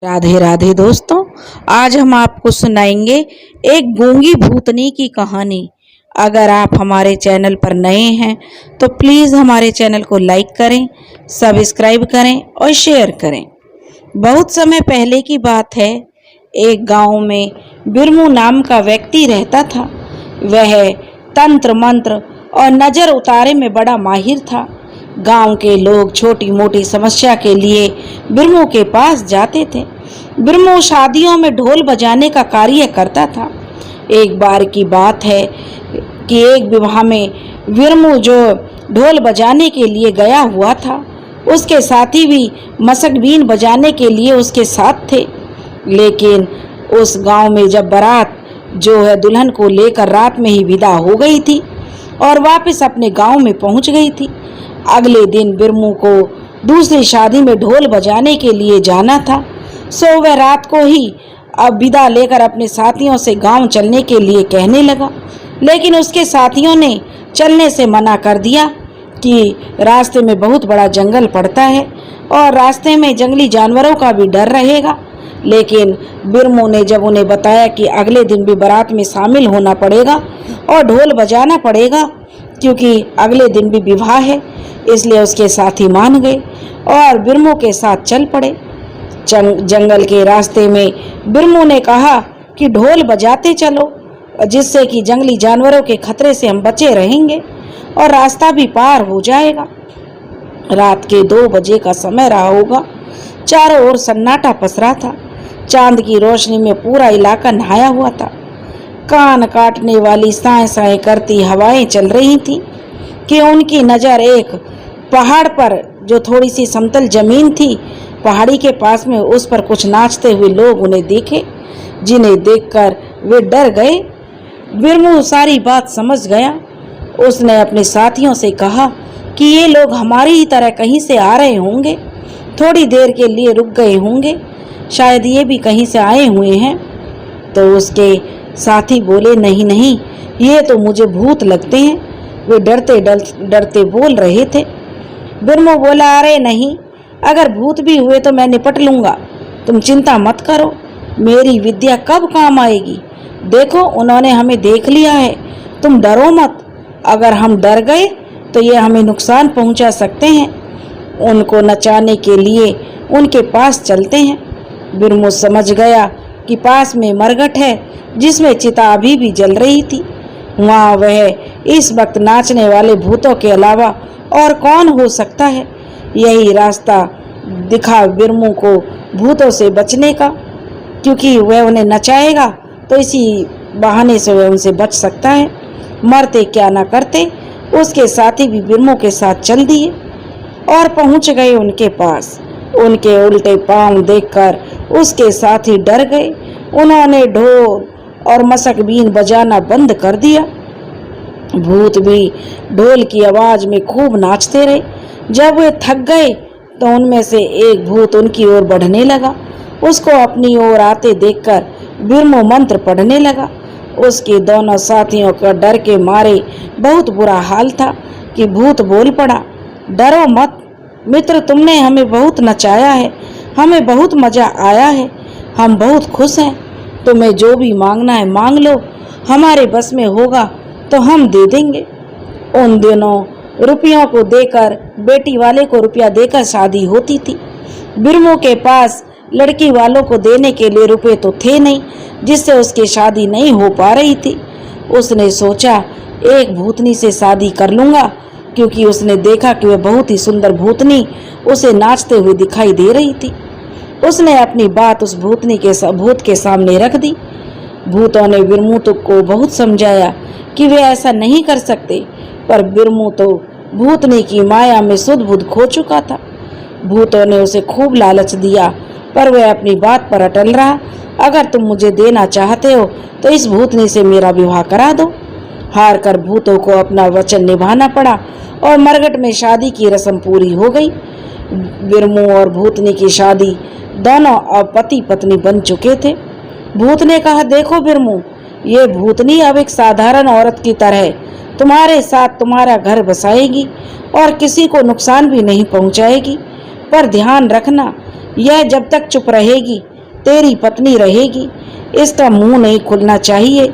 राधे राधे दोस्तों। आज हम आपको सुनाएंगे एक गूंगी भूतनी की कहानी। अगर आप हमारे चैनल पर नए हैं तो प्लीज़ हमारे चैनल को लाइक करें, सब्सक्राइब करें और शेयर करें। बहुत समय पहले की बात है। एक गांव में बिरमू नाम का व्यक्ति रहता था। वह तंत्र मंत्र और नज़र उतारे में बड़ा माहिर था। गांव के लोग छोटी मोटी समस्या के लिए बिरमू के पास जाते थे। बिरमू शादियों में ढोल बजाने का कार्य करता था। एक बार की बात है कि एक विवाह में बिरमू जो ढोल बजाने के लिए गया हुआ था, उसके साथी भी मसकबीन बजाने के लिए उसके साथ थे। लेकिन उस गांव में जब बारात जो है दुल्हन को लेकर रात में ही विदा हो गई थी और वापस अपने गांव में पहुंच गई थी। अगले दिन बिरमू को दूसरी शादी में ढोल बजाने के लिए जाना था, सो वह रात को ही अब विदा लेकर अपने साथियों से गांव चलने के लिए कहने लगा। लेकिन उसके साथियों ने चलने से मना कर दिया कि रास्ते में बहुत बड़ा जंगल पड़ता है और रास्ते में जंगली जानवरों का भी डर रहेगा। लेकिन बिरमू ने जब उन्हें बताया कि अगले दिन भी बारात में शामिल होना पड़ेगा और ढोल बजाना पड़ेगा क्योंकि अगले दिन भी विवाह है, इसलिए उसके साथी मान गए और बिरमू के साथ चल पड़े। जंगल के रास्ते में बिरमू ने कहा कि ढोल बजाते चलो, जिससे कि जंगली जानवरों के खतरे से हम बचे रहेंगे और रास्ता भी पार हो जाएगा। रात के 2 बजे का समय रहा होगा। चारों ओर सन्नाटा पसरा था। चांद की रोशनी में पूरा इलाका नहाया हुआ था। कान काटने वाली साए साए करती हवाएं चल रही थीं कि उनकी नज़र एक पहाड़ पर जो थोड़ी सी समतल जमीन थी, पहाड़ी के पास में उस पर कुछ नाचते हुए लोग उन्हें देखे, जिन्हें देखकर वे डर गए। बिरमू सारी बात समझ गया। उसने अपने साथियों से कहा कि ये लोग हमारी ही तरह कहीं से आ रहे होंगे, थोड़ी देर के लिए रुक गए होंगे, शायद ये भी कहीं से आए हुए हैं। तो उसके साथी बोले, नहीं नहीं, ये तो मुझे भूत लगते हैं। वे डरते डरते बोल रहे थे। बिरमू बोला, अरे नहीं, अगर भूत भी हुए तो मैं निपट लूँगा, तुम चिंता मत करो, मेरी विद्या कब काम आएगी। देखो, उन्होंने हमें देख लिया है, तुम डरो मत। अगर हम डर गए तो ये हमें नुकसान पहुंचा सकते हैं। उनको नचाने के लिए उनके पास चलते हैं। बिरमू समझ गया कि पास में मरघट है जिसमें चिता अभी भी जल रही थी। वहाँ वह इस वक्त नाचने वाले भूतों के अलावा और कौन हो सकता है। यही रास्ता दिखा बिरमू को भूतों से बचने का, क्योंकि वह उन्हें नचाएगा तो इसी बहाने से वह उनसे बच सकता है। मरते क्या ना करते, उसके साथी भी बिरमू के साथ चल दिए और पहुंच गए उनके पास। उनके उल्टे पांव देखकर उसके साथी डर गए। उन्होंने ढोल और मसकबीन बजाना बंद कर दिया। भूत भी ढोल की आवाज में खूब नाचते रहे। जब वे थक गए तो उनमें से एक भूत उनकी ओर बढ़ने लगा। उसको अपनी ओर आते देखकर बिरमू मंत्र पढ़ने लगा। उसके दोनों साथियों का डर के मारे बहुत बुरा हाल था कि भूत बोल पड़ा, डरो मत मित्र, तुमने हमें बहुत नचाया है, हमें बहुत मजा आया है, हम बहुत खुश हैं। तुम्हें जो भी मांगना है मांग लो, हमारे बस में होगा तो हम दे देंगे। उन दिनों रुपयों को देकर, बेटी वाले को रुपया देकर शादी होती थी। बिरमू के पास लड़की वालों को देने के लिए रुपए तो थे नहीं, जिससे उसकी शादी नहीं हो पा रही थी। उसने सोचा, एक भूतनी से शादी कर लूँगा, क्योंकि उसने देखा कि वह बहुत ही सुंदर भूतनी उसे नाचते हुए दिखाई दे रही थी। उसने अपनी बात उस भूत के सामने रख दी। भूतों ने बिरमू को बहुत समझाया कि वे ऐसा नहीं कर सकते, पर बिरमू तो भूतनी की माया में सुध बुध खो चुका था। भूतों ने उसे खूब लालच दिया, पर वह अपनी बात पर अटल रहा। अगर तुम मुझे देना चाहते हो तो इस भूतनी से मेरा विवाह करा दो। हार कर भूतों को अपना वचन निभाना पड़ा और मरघट में शादी की रस्म पूरी हो गई। बिरमू और भूतनी की शादी दोनों अब पति पत्नी बन चुके थे। भूत ने कहा, देखो बिरमू, ये भूतनी अब एक साधारण औरत की तरह तुम्हारे साथ तुम्हारा घर बसाएगी और किसी को नुकसान भी नहीं पहुंचाएगी। पर ध्यान रखना, यह जब तक चुप रहेगी तेरी पत्नी रहेगी। इसका मुंह नहीं खुलना चाहिए।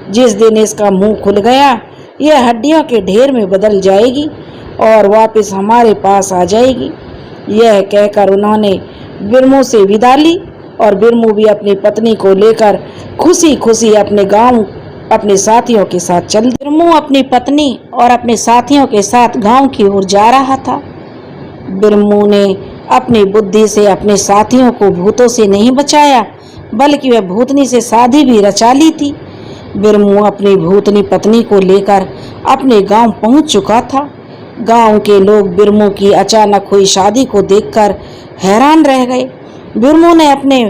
जिस दिन इसका मुंह खुल गया यह हड्डियों के ढेर में बदल जाएगी और वापस हमारे पास आ जाएगी। यह कहकर उन्होंने बिरमू से विदा ली और बिरमू भी अपनी पत्नी को लेकर खुशी खुशी अपने गांव अपने साथियों के साथ चल। बिरमू अपनी पत्नी और अपने साथियों के साथ गांव की ओर जा रहा था। बिरमू ने अपनी बुद्धि से अपने साथियों को भूतों से नहीं बचाया, बल्कि वह भूतनी से शादी भी रचा ली थी। बिरमू अपनी भूतनी पत्नी को लेकर अपने गांव पहुंच चुका था। गांव के लोग बिरमू की अचानक हुई शादी को देखकर हैरान रह गए। बिरमू ने अपने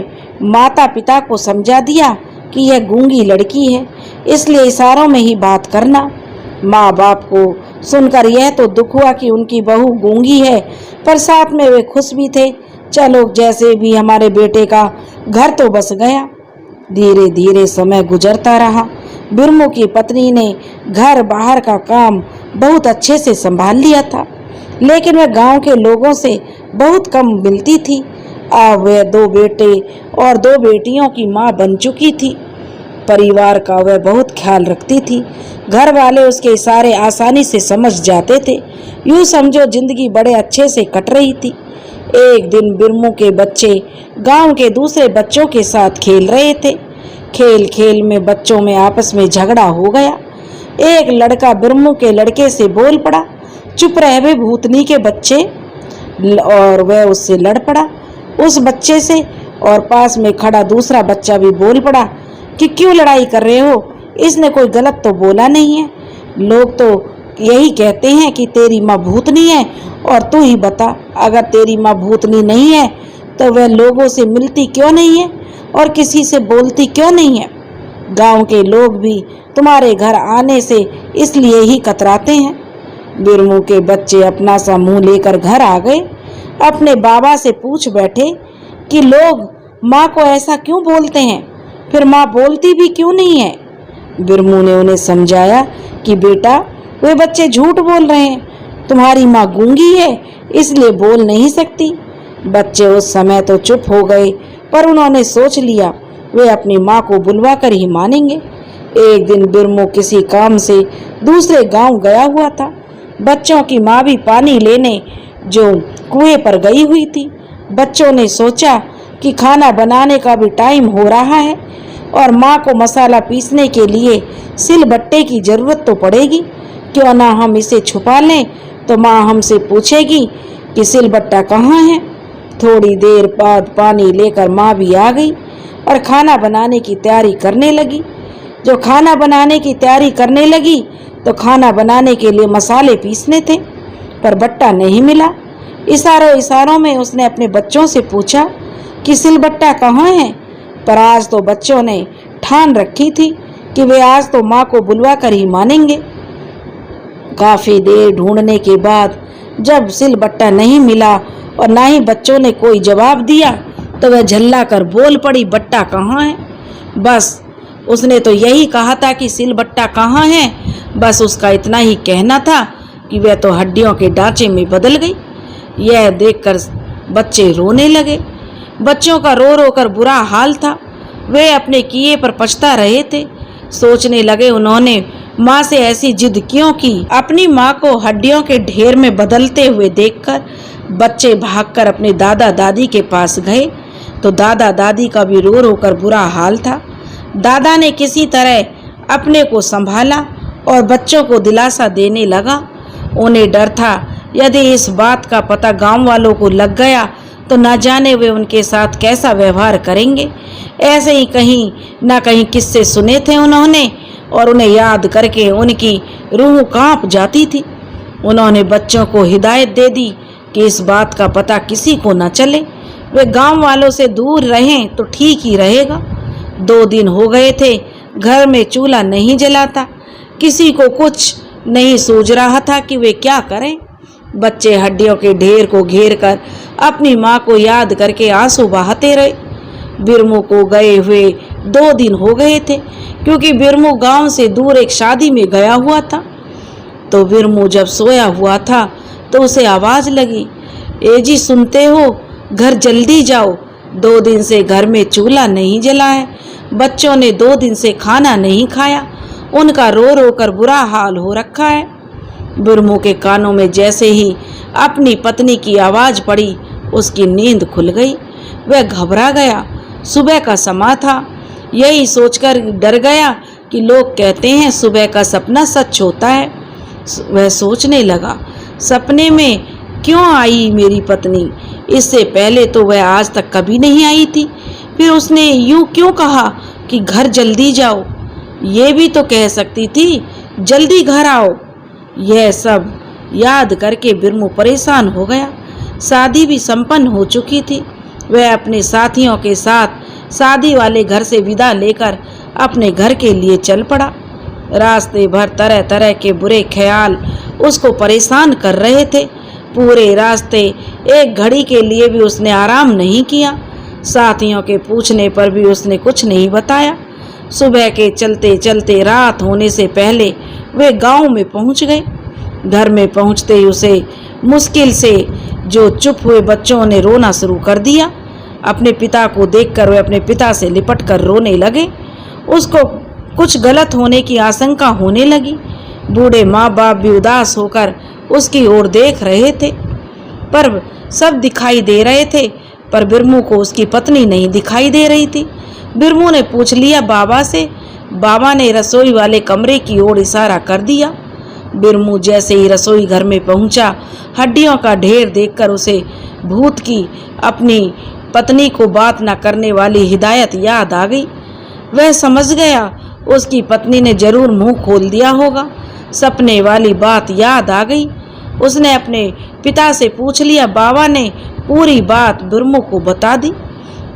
माता पिता को समझा दिया कि यह गूंगी लड़की है, इसलिए इशारों में ही बात करना। माँ बाप को सुनकर यह तो दुख हुआ कि उनकी बहू गूंगी है, पर साथ में वे खुश भी थे। चलो जैसे भी हमारे बेटे का घर तो बस गया। धीरे धीरे समय गुजरता रहा। बिरमू की पत्नी ने घर बाहर का काम बहुत अच्छे से संभाल लिया था, लेकिन वह गांव के लोगों से बहुत कम मिलती थी। अब वह 2 बेटे और 2 बेटियों की मां बन चुकी थी। परिवार का वह बहुत ख्याल रखती थी। घर वाले उसके इशारे आसानी से समझ जाते थे। यूं समझो जिंदगी बड़े अच्छे से कट रही थी। एक दिन बिरमू के बच्चे गांव के दूसरे बच्चों के साथ खेल रहे थे। खेल खेल में बच्चों में आपस में झगड़ा हो गया। एक लड़का बिरमू के लड़के से बोल पड़ा, चुप रह बे भूतनी के बच्चे, और वह उससे लड़ पड़ा उस बच्चे से। और पास में खड़ा दूसरा बच्चा भी बोल पड़ा कि क्यों लड़ाई कर रहे हो, इसने कोई गलत तो बोला नहीं है। लोग तो यही कहते हैं कि तेरी माँ भूतनी है, और तू ही बता, अगर तेरी माँ भूतनी नहीं है तो वह लोगों से मिलती क्यों नहीं है और किसी से बोलती क्यों नहीं है। गांव के लोग भी तुम्हारे घर आने से इसलिए ही कतराते हैं। बिरमू के बच्चे अपना सा मुंह लेकर घर आ गए। अपने बाबा से पूछ बैठे कि लोग माँ को ऐसा क्यों बोलते हैं, फिर माँ बोलती भी क्यों नहीं है। बिरमू ने उन्हें समझाया कि बेटा, वे बच्चे झूठ बोल रहे हैं, तुम्हारी माँ गूंगी है इसलिए बोल नहीं सकती। बच्चे उस समय तो चुप हो गए, पर उन्होंने सोच लिया वे अपनी माँ को बुलवा कर ही मानेंगे। एक दिन बिरमू किसी काम से दूसरे गांव गया हुआ था। बच्चों की माँ भी पानी लेने जो कुएं पर गई हुई थी। बच्चों ने सोचा कि खाना बनाने का भी टाइम हो रहा है और माँ को मसाला पीसने के लिए सिलबट्टे की जरूरत तो पड़ेगी। क्यों ना हम इसे छुपा लें, तो माँ हमसे पूछेगी कि सिलबट्टा कहाँ है। थोड़ी देर बाद पानी लेकर माँ भी आ गई और खाना बनाने की तैयारी करने लगी। जो खाना बनाने की तैयारी करने लगी तो खाना बनाने के लिए मसाले पीसने थे, पर बट्टा नहीं मिला। इशारों में उसने अपने बच्चों से पूछा कि सिलबट्टा कहाँ है, पर आज तो बच्चों ने ठान रखी थी कि वे आज तो माँ को बुलवा कर ही मानेंगे। काफी देर ढूंढने के बाद जब सिलबट्टा नहीं मिला और ना ही बच्चों ने कोई जवाब दिया, तो वह झल्ला कर बोल पड़ी, बट्टा कहाँ है। बस उसने तो यही कहा था कि सिलबट्टा कहाँ है। बस उसका इतना ही कहना था कि वह तो हड्डियों के ढांचे में बदल गई। यह देखकर बच्चे रोने लगे। बच्चों का रो रो कर बुरा हाल था। वे अपने किए पर पछता रहे थे। सोचने लगे उन्होंने माँ से ऐसी जिद क्यों की। अपनी माँ को हड्डियों के ढेर में बदलते हुए देखकर बच्चे भागकर अपने दादा दादी के पास गए, तो दादा दादी का भी रो रो कर बुरा हाल था। दादा ने किसी तरह अपने को संभाला और बच्चों को दिलासा देने लगा। उन्हें डर था यदि इस बात का पता गांव वालों को लग गया तो न जाने वे उनके साथ कैसा व्यवहार करेंगे। ऐसे ही कहीं न कहीं किस्से सुने थे उन्होंने, और उन्हें याद करके उनकी रूह कांप जाती थी। उन्होंने बच्चों को हिदायत दे दी कि इस बात का पता किसी को न चले, वे गांव वालों से दूर रहें तो ठीक ही रहेगा। 2 दिन हो गए थे, घर में चूल्हा नहीं जलाता, किसी को कुछ नहीं सूझ रहा था कि वे क्या करें। बच्चे हड्डियों के ढेर को घेर कर अपनी माँ को याद करके आंसू बहाते रहे। बिरमू को गए हुए 2 दिन हो गए थे, क्योंकि बिरमू गांव से दूर एक शादी में गया हुआ था। तो बिरमू जब सोया हुआ था तो उसे आवाज लगी, ए जी सुनते हो, घर जल्दी जाओ, 2 दिन से घर में चूल्हा नहीं जला है, बच्चों ने 2 दिन से खाना नहीं खाया, उनका रो रो कर बुरा हाल हो रखा है। बिरमू के कानों में जैसे ही अपनी पत्नी की आवाज़ पड़ी, उसकी नींद खुल गई। वह घबरा गया। सुबह का समय था। यही सोचकर डर गया कि लोग कहते हैं सुबह का सपना सच होता है। वह सोचने लगा, सपने में क्यों आई मेरी पत्नी? इससे पहले तो वह आज तक कभी नहीं आई थी। फिर उसने यूं क्यों कहा कि घर जल्दी जाओ? ये भी तो कह सकती थी जल्दी घर आओ। यह सब याद करके बिरमू परेशान हो गया। शादी भी संपन्न हो चुकी थी। वह अपने साथियों के साथ शादी वाले घर से विदा लेकर अपने घर के लिए चल पड़ा। रास्ते भर तरह तरह के बुरे ख्याल उसको परेशान कर रहे थे। पूरे रास्ते एक घड़ी के लिए भी उसने आराम नहीं किया। साथियों के पूछने पर भी उसने कुछ नहीं बताया। सुबह के चलते चलते रात होने से पहले वे गांव में पहुंच गए। घर में पहुंचते ही उसे मुश्किल से जो चुप हुए बच्चों ने रोना शुरू कर दिया। अपने पिता को देखकर वे अपने पिता से लिपट कर रोने लगे। उसको कुछ गलत होने की आशंका होने लगी। बूढ़े माँ बाप भी उदास होकर उसकी ओर देख रहे थे, पर सब दिखाई दे रहे थे, पर बिरमू को उसकी पत्नी नहीं दिखाई दे रही थी। बिरमू ने पूछ लिया बाबा से। बाबा ने रसोई वाले कमरे की ओर इशारा कर दिया। बिरमू जैसे ही रसोई घर में पहुंचा, हड्डियों का ढेर देखकर उसे भूत की अपनी पत्नी को बात न करने वाली हिदायत याद आ गई। वह समझ गया उसकी पत्नी ने जरूर मुंह खोल दिया होगा। सपने वाली बात याद आ गई। उसने अपने पिता से पूछ लिया। बाबा ने पूरी बात बिरमू को बता दी।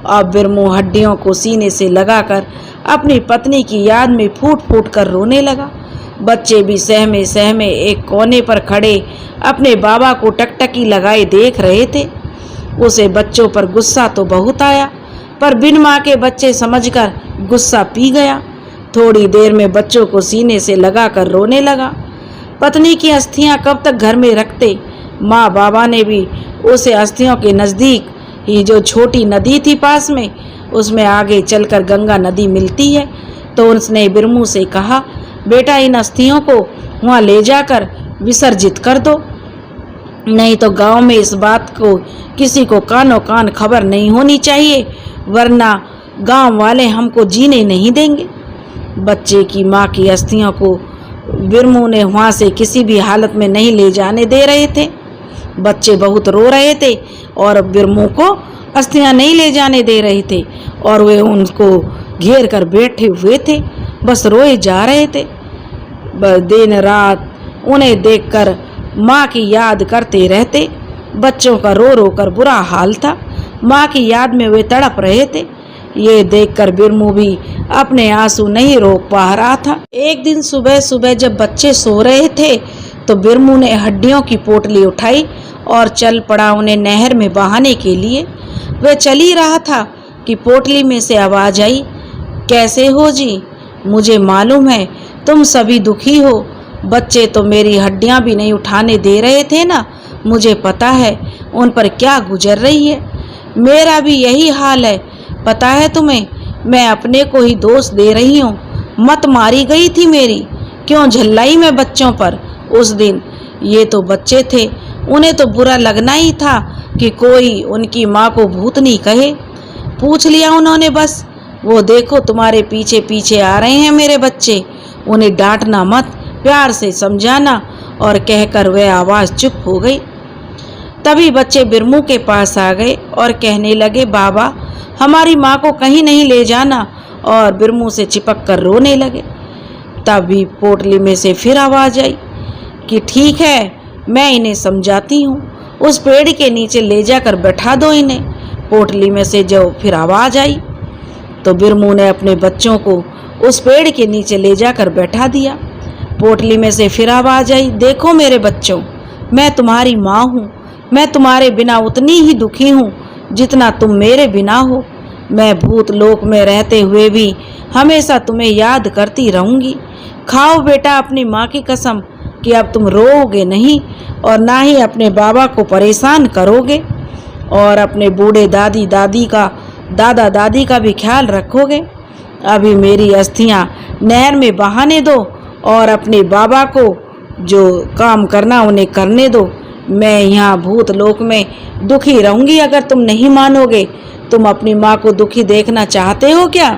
अब बिरमू हड्डियों को सीने से लगाकर अपनी पत्नी की याद में फूट फूट कर रोने लगा। बच्चे भी सहमे सहमे एक कोने पर खड़े अपने बाबा को टकटकी लगाए देख रहे थे। उसे बच्चों पर गुस्सा तो बहुत आया, पर बिन माँ के बच्चे समझकर गुस्सा पी गया। थोड़ी देर में बच्चों को सीने से लगाकर रोने लगा। पत्नी की अस्थियां कब तक घर में रखते? माँ बाबा ने भी उसे अस्थियों के नज़दीक ही जो छोटी नदी थी पास में, उसमें आगे चलकर गंगा नदी मिलती है, तो उसने बिरमू से कहा, बेटा इन अस्थियों को वहाँ ले जाकर विसर्जित कर दो, नहीं तो गांव में इस बात को किसी को कानों कान खबर नहीं होनी चाहिए, वरना गांव वाले हमको जीने नहीं देंगे। बच्चे की माँ की अस्थियों को बिरमू ने वहाँ से किसी भी हालत में नहीं ले जाने दे रहे थे। बच्चे बहुत रो रहे थे और बिरमू को अस्थियां नहीं ले जाने दे रहे थे, और वे उनको घेर कर बैठे हुए थे, बस रोए जा रहे थे। दिन रात उन्हें देखकर माँ की याद करते रहते। बच्चों का रो रो कर बुरा हाल था। माँ की याद में वे तड़प रहे थे। ये देखकर बिरमू भी अपने आंसू नहीं रोक पा रहा था। एक दिन सुबह सुबह जब बच्चे सो रहे थे, तो बिरमू ने हड्डियों की पोटली उठाई और चल पड़ा उन्हें नहर में बहाने के लिए। वह चल ही रहा था कि पोटली में से आवाज आई, कैसे हो जी? मुझे मालूम है तुम सभी दुखी हो। बच्चे तो मेरी हड्डियां भी नहीं उठाने दे रहे थे ना, मुझे पता है उन पर क्या गुजर रही है। मेरा भी यही हाल है। पता है तुम्हें, मैं अपने को ही दोष दे रही हूँ। मत मारी गई थी मेरी, क्यों झल्लाई मैं बच्चों पर उस दिन? ये तो बच्चे थे, उन्हें तो बुरा लगना ही था कि कोई उनकी माँ को भूतनी कहे। पूछ लिया उन्होंने बस। वो देखो तुम्हारे पीछे पीछे आ रहे हैं मेरे बच्चे, उन्हें डांटना मत, प्यार से समझाना, और कहकर वह आवाज़ चुप हो गई। तभी बच्चे बिरमू के पास आ गए और कहने लगे, बाबा हमारी माँ को कहीं नहीं ले जाना, और बिरमू से चिपक कर रोने लगे। तभी पोटली में से फिर आवाज़ आई कि ठीक है, मैं इन्हें समझाती हूँ, उस पेड़ के नीचे ले जाकर बैठा दो इन्हें। पोटली में से जो फिर आवाज़ आई, तो बिरमू ने अपने बच्चों को उस पेड़ के नीचे ले जाकर बैठा दिया। पोटली में से फिर आवाज़ आई, देखो मेरे बच्चों, मैं तुम्हारी माँ हूँ। मैं तुम्हारे बिना उतनी ही दुखी हूँ जितना तुम मेरे बिना हो। मैं भूत लोक में रहते हुए भी हमेशा तुम्हें याद करती रहूँगी। खाओ बेटा अपनी माँ की कसम कि अब तुम रोओगे नहीं और ना ही अपने बाबा को परेशान करोगे। और अपने बूढ़े दादा दादी का भी ख्याल रखोगे। अभी मेरी अस्थियां नहर में बहाने दो और अपने बाबा को जो काम करना उन्हें करने दो। मैं यहाँ भूत लोक में दुखी रहूंगी अगर तुम नहीं मानोगे। तुम अपनी माँ को दुखी देखना चाहते हो क्या?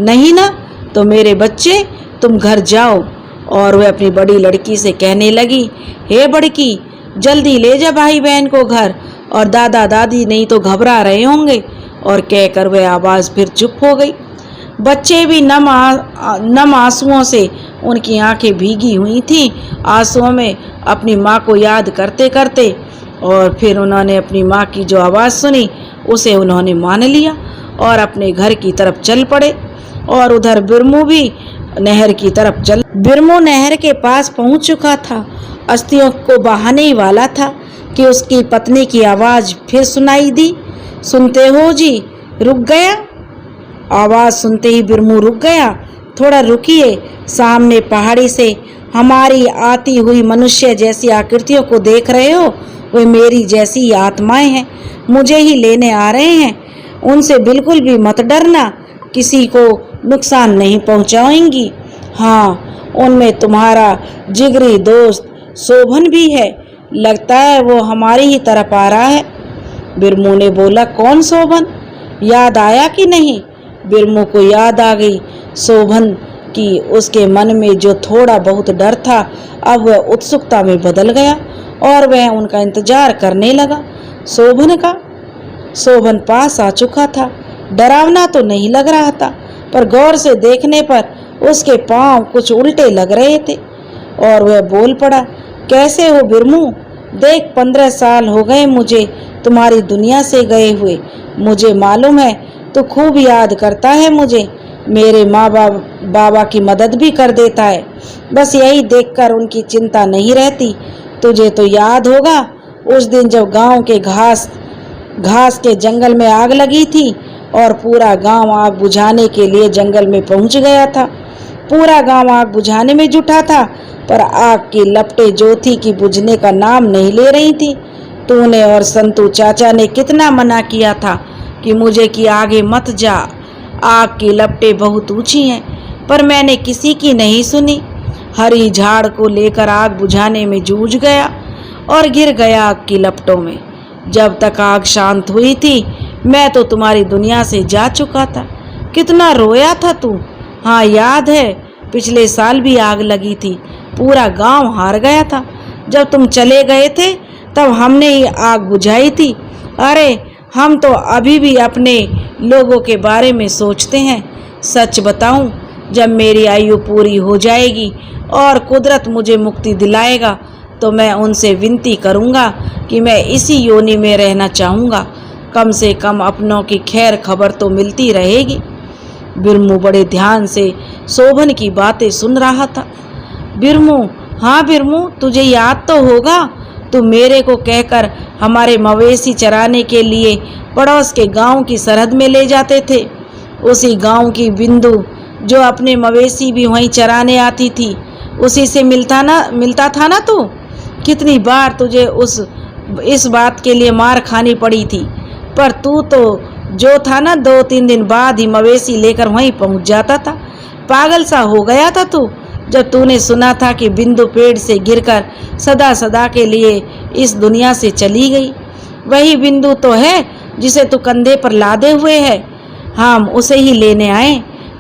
नहीं ना? तो मेरे बच्चे तुम घर जाओ। और वह अपनी बड़ी लड़की से कहने लगी, हे बड़की, जल्दी ले जा भाई बहन को घर, और दादा दादी नहीं तो घबरा रहे होंगे। और कहकर वह आवाज़ फिर चुप हो गई। बच्चे भी नम आंसुओं से उनकी आंखें भीगी हुई थीं, आंसुओं में अपनी माँ को याद करते करते। और फिर उन्होंने अपनी माँ की जो आवाज़ सुनी उसे उन्होंने मान लिया और अपने घर की तरफ चल पड़े। और उधर बिरमू भी नहर की तरफ चल। बिरमू नहर के पास पहुंच चुका था, अस्थियों को बहाने ही वाला था कि उसकी पत्नी की आवाज़ फिर सुनाई दी। सुनते हो जी? रुक गया। आवाज़ सुनते ही बिरमू रुक गया। थोड़ा रुकिए, सामने पहाड़ी से हमारी आती हुई मनुष्य जैसी आकृतियों को देख रहे हो? वे मेरी जैसी आत्माएं हैं, मुझे ही लेने आ रहे हैं। उनसे बिल्कुल भी मत डरना, किसी को नुकसान नहीं पहुंचाएंगी। हाँ, उनमें तुम्हारा जिगरी दोस्त शोभन भी है, लगता है वो हमारी ही तरफ आ रहा है। बिरमू ने बोला, कौन शोभन? याद आया कि नहीं? बिरमू को याद आ गई शोभन की। उसके मन में जो थोड़ा बहुत डर था अब वह उत्सुकता में बदल गया और वह उनका इंतजार करने लगा। शोभन का। शोभन पास आ चुका था। डरावना तो नहीं लग रहा था, पर गौर से देखने पर उसके पांव कुछ उल्टे लग रहे थे। और वह बोल पड़ा, कैसे हो बिरमू? देख, 15 साल हो गए मुझे तुम्हारी दुनिया से गए हुए। मुझे मालूम है तू खूब याद करता है मुझे, मेरे माँ बाबा की मदद भी कर देता है। बस यही देखकर उनकी चिंता नहीं रहती। तुझे तो याद होगा उस दिन जब गांव के घास के जंगल में आग लगी थी और पूरा गांव आग बुझाने के लिए जंगल में पहुंच गया था। पूरा गांव आग बुझाने में जुटा था, पर आग की लपटें जो थी कि बुझने का नाम नहीं ले रही थी। तूने और संतू चाचा ने कितना मना किया था कि मुझे कि आगे मत जा, आग की लपटें बहुत ऊंची हैं, पर मैंने किसी की नहीं सुनी। हरी झाड़ को लेकर आग बुझाने में जूझ गया और गिर गया आग की लपटों में। जब तक आग शांत हुई थी मैं तो तुम्हारी दुनिया से जा चुका था। कितना रोया था तू। हाँ याद है, पिछले साल भी आग लगी थी, पूरा गांव हार गया था। जब तुम चले गए थे तब हमने ही आग बुझाई थी। अरे हम तो अभी भी अपने लोगों के बारे में सोचते हैं। सच बताऊं, जब मेरी आयु पूरी हो जाएगी और कुदरत मुझे मुक्ति दिलाएगा तो मैं उनसे विनती करूंगा कि मैं इसी योनि में रहना चाहूँगा। कम से कम अपनों की खैर खबर तो मिलती रहेगी। बिरमू बड़े ध्यान से शोभन की बातें सुन रहा था। बिरमू, हाँ बिरमू, तुझे याद तो होगा, तू मेरे को कहकर हमारे मवेशी चराने के लिए पड़ोस के गांव की सरहद में ले जाते थे। उसी गांव की बिंदु जो अपने मवेशी भी वहीं चराने आती थी, उसी से मिलता था ना तू। कितनी बार तुझे इस बात के लिए मार खानी पड़ी थी, पर तू तो जो था ना 2-3 दिन बाद ही मवेशी लेकर वहीं पहुंच जाता था। पागल सा हो गया था तू जब तूने सुना था कि बिंदु पेड़ से गिरकर सदा सदा के लिए इस दुनिया से चली गई। वही बिंदु तो है जिसे तू कंधे पर लादे हुए है। हम उसे ही लेने आए।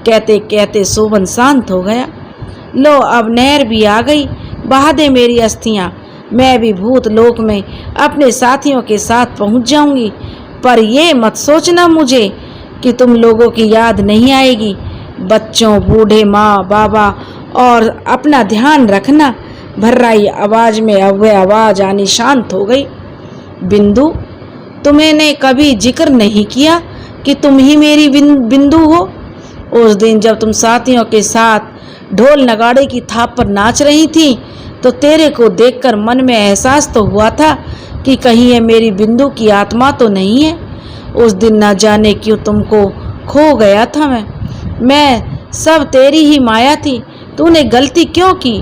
कहते कहते शोभन शांत हो गया। लो, अब नहर भी आ गई, बहा दे मेरी अस्थियां। मैं भी भूत लोक में अपने साथियों के साथ पहुंच जाऊंगी। पर ये मत सोचना मुझे कि तुम लोगों की याद नहीं आएगी। बच्चों, बूढ़े, माँ बाबा और अपना ध्यान रखना। भर्राई आवाज में अब वह आवाज आनी शांत हो गई। बिंदु, तुमने कभी जिक्र नहीं किया कि तुम ही मेरी बिंदु हो। उस दिन जब तुम साथियों के साथ ढोल नगाड़े की थाप पर नाच रही थी तो तेरे को देखकर मन में एहसास तो हुआ था कि कहीं ये मेरी बिंदु की आत्मा तो नहीं है। उस दिन न जाने क्यों तुमको खो गया था मैं सब तेरी ही माया थी। तूने गलती क्यों की?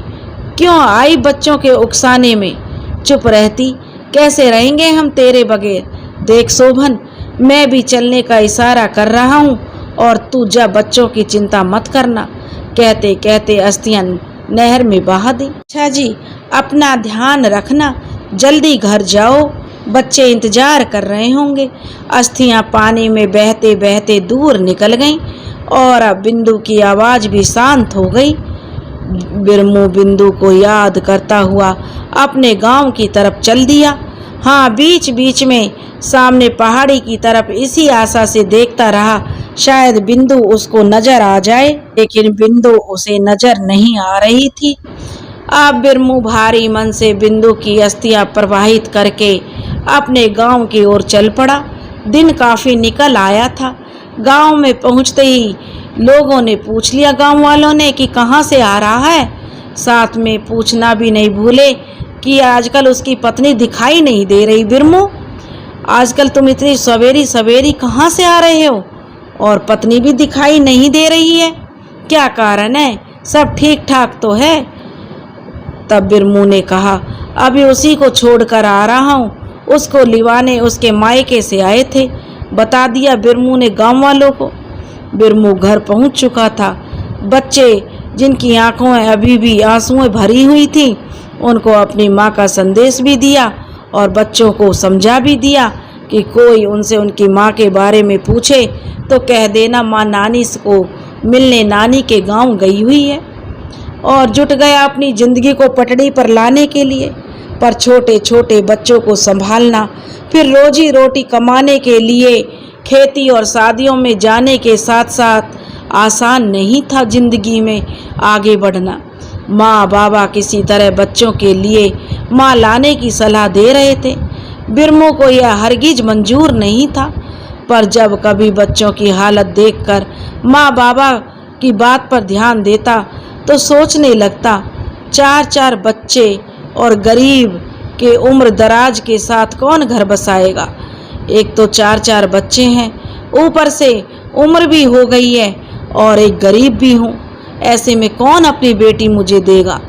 क्यों आई बच्चों के उकसाने में? चुप रहती। कैसे रहेंगे हम तेरे बगैर? देख शोभन, मैं भी चलने का इशारा कर रहा हूँ और तू जा, बच्चों की चिंता मत करना। कहते कहते अस्थियां नहर में बहा दी। अच्छा जी, अपना ध्यान रखना, जल्दी घर जाओ, बच्चे इंतजार कर रहे होंगे। अस्थियां पानी में बहते बहते दूर निकल गईं और अब बिंदु की आवाज भी शांत हो गई। बिरमू बिंदु को याद करता हुआ अपने गांव की तरफ चल दिया। हाँ, बीच बीच में सामने पहाड़ी की तरफ इसी आशा से देखता रहा, शायद बिंदु उसको नजर आ जाए, लेकिन बिंदु उसे नजर नहीं आ रही थी। अब बिरमू भारी मन से बिंदु की अस्थियां प्रवाहित करके अपने गांव की ओर चल पड़ा। दिन काफी निकल आया था। गांव में पहुंचते ही लोगों ने पूछ लिया, गांव वालों ने, कि कहाँ से आ रहा है। साथ में पूछना भी नहीं भूले कि आजकल उसकी पत्नी दिखाई नहीं दे रही। बिरमू, आजकल तुम इतनी सवेरी सवेरी कहाँ से आ रहे हो और पत्नी भी दिखाई नहीं दे रही है, क्या कारण है? सब ठीक ठाक तो है? तब बिरमू ने कहा, अभी उसी को छोड़कर आ रहा हूँ, उसको लिवाने उसके मायके से आए थे, बता दिया बिरमू ने गांव वालों को। बिरमू घर पहुंच चुका था। बच्चे जिनकी आंखों में अभी भी आंसुएं भरी हुई थी, उनको अपनी माँ का संदेश भी दिया और बच्चों को समझा भी दिया कि कोई उनसे उनकी माँ के बारे में पूछे तो कह देना माँ नानी को मिलने नानी के गांव गई हुई है। और जुट गया अपनी जिंदगी को पटड़ी पर लाने के लिए। पर छोटे छोटे बच्चों को संभालना, फिर रोजी रोटी कमाने के लिए खेती और शादियों में जाने के साथ साथ आसान नहीं था जिंदगी में आगे बढ़ना। माँ बाबा किसी तरह बच्चों के लिए माँ लाने की सलाह दे रहे थे। बिरमू को यह हरगिज मंजूर नहीं था, पर जब कभी बच्चों की हालत देखकर माँ बाबा की बात पर ध्यान देता तो सोचने लगता, चार चार बच्चे और गरीब के उम्र दराज के साथ कौन घर बसाएगा। एक तो चार चार बच्चे हैं, ऊपर से उम्र भी हो गई है और एक गरीब भी हूँ, ऐसे में कौन अपनी बेटी मुझे देगा।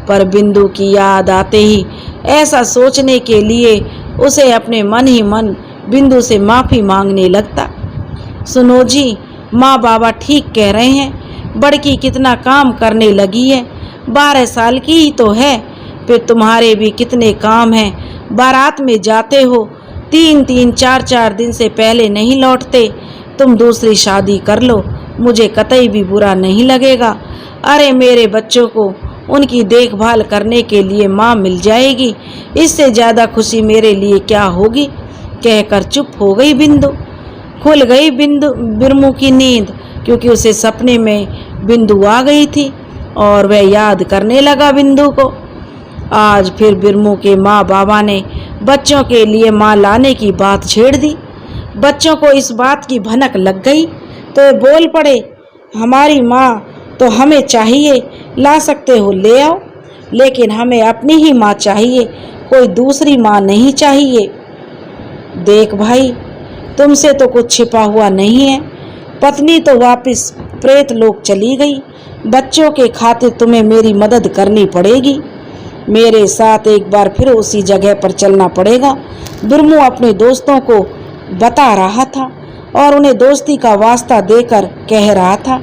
पर बिंदु की याद आते ही ऐसा सोचने के लिए उसे अपने मन ही मन बिंदु से माफ़ी मांगने लगता। सुनो जी, माँ बाबा ठीक कह रहे हैं, बड़की कितना काम करने लगी है, 12 साल की ही तो है, फिर तुम्हारे भी कितने काम हैं। बारात में जाते हो, 3-3 4-4 दिन से पहले नहीं लौटते। तुम दूसरी शादी कर लो, मुझे कतई भी बुरा नहीं लगेगा। अरे मेरे बच्चों को उनकी देखभाल करने के लिए माँ मिल जाएगी, इससे ज़्यादा खुशी मेरे लिए क्या होगी। कहकर चुप हो गई बिंदु। खुल गई बिरमू की नींद, क्योंकि उसे सपने में बिंदु आ गई थी और वह याद करने लगा बिंदु को। आज फिर बिरमू के माँ बाबा ने बच्चों के लिए माँ लाने की बात छेड़ दी। बच्चों को इस बात की भनक लग गई तो वे बोल पड़े, हमारी माँ तो हमें चाहिए, ला सकते हो ले आओ, लेकिन हमें अपनी ही माँ चाहिए, कोई दूसरी माँ नहीं चाहिए। देख भाई, तुमसे तो कुछ छिपा हुआ नहीं है, पत्नी तो वापस प्रेत लोक चली गई, बच्चों के खातिर तुम्हें मेरी मदद करनी पड़ेगी, मेरे साथ एक बार फिर उसी जगह पर चलना पड़ेगा। बिरमू अपने दोस्तों को बता रहा था और उन्हें दोस्ती का वास्ता देकर कह रहा था।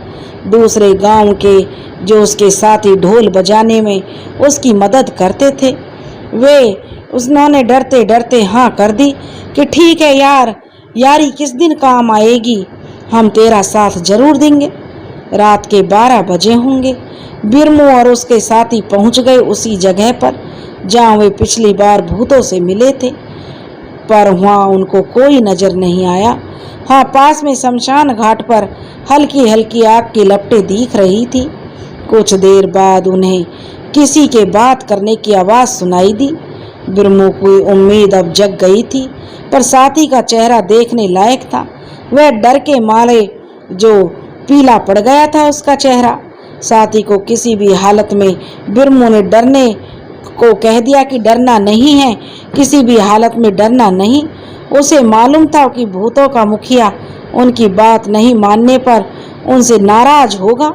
दूसरे गांव के जो उसके साथी ढोल बजाने में उसकी मदद करते थे, उन्होंने डरते डरते हाँ कर दी कि ठीक है यार, यारी किस दिन काम आएगी, हम तेरा साथ जरूर देंगे। रात के 12 बजे होंगे। बिरमू और उसके साथी पहुंच गए उसी जगह पर जहां वे पिछली बार भूतों से मिले थे, पर वहां उनको कोई नजर नहीं आया। हाँ, पास में शमशान घाट पर हल्की हल्की आग की लपटें दिख रही थी। कुछ देर बाद उन्हें किसी के बात करने की आवाज़ सुनाई दी। बिरमू की उम्मीद अब जग गई थी, पर साथी का चेहरा देखने लायक था। वह डर के मारे जो पीला पड़ गया था उसका चेहरा। साथी को किसी भी हालत में बिरमू ने डरने को कह दिया कि डरना नहीं है, किसी भी हालत में डरना नहीं। उसे मालूम था कि भूतों का मुखिया उनकी बात नहीं मानने पर उनसे नाराज होगा,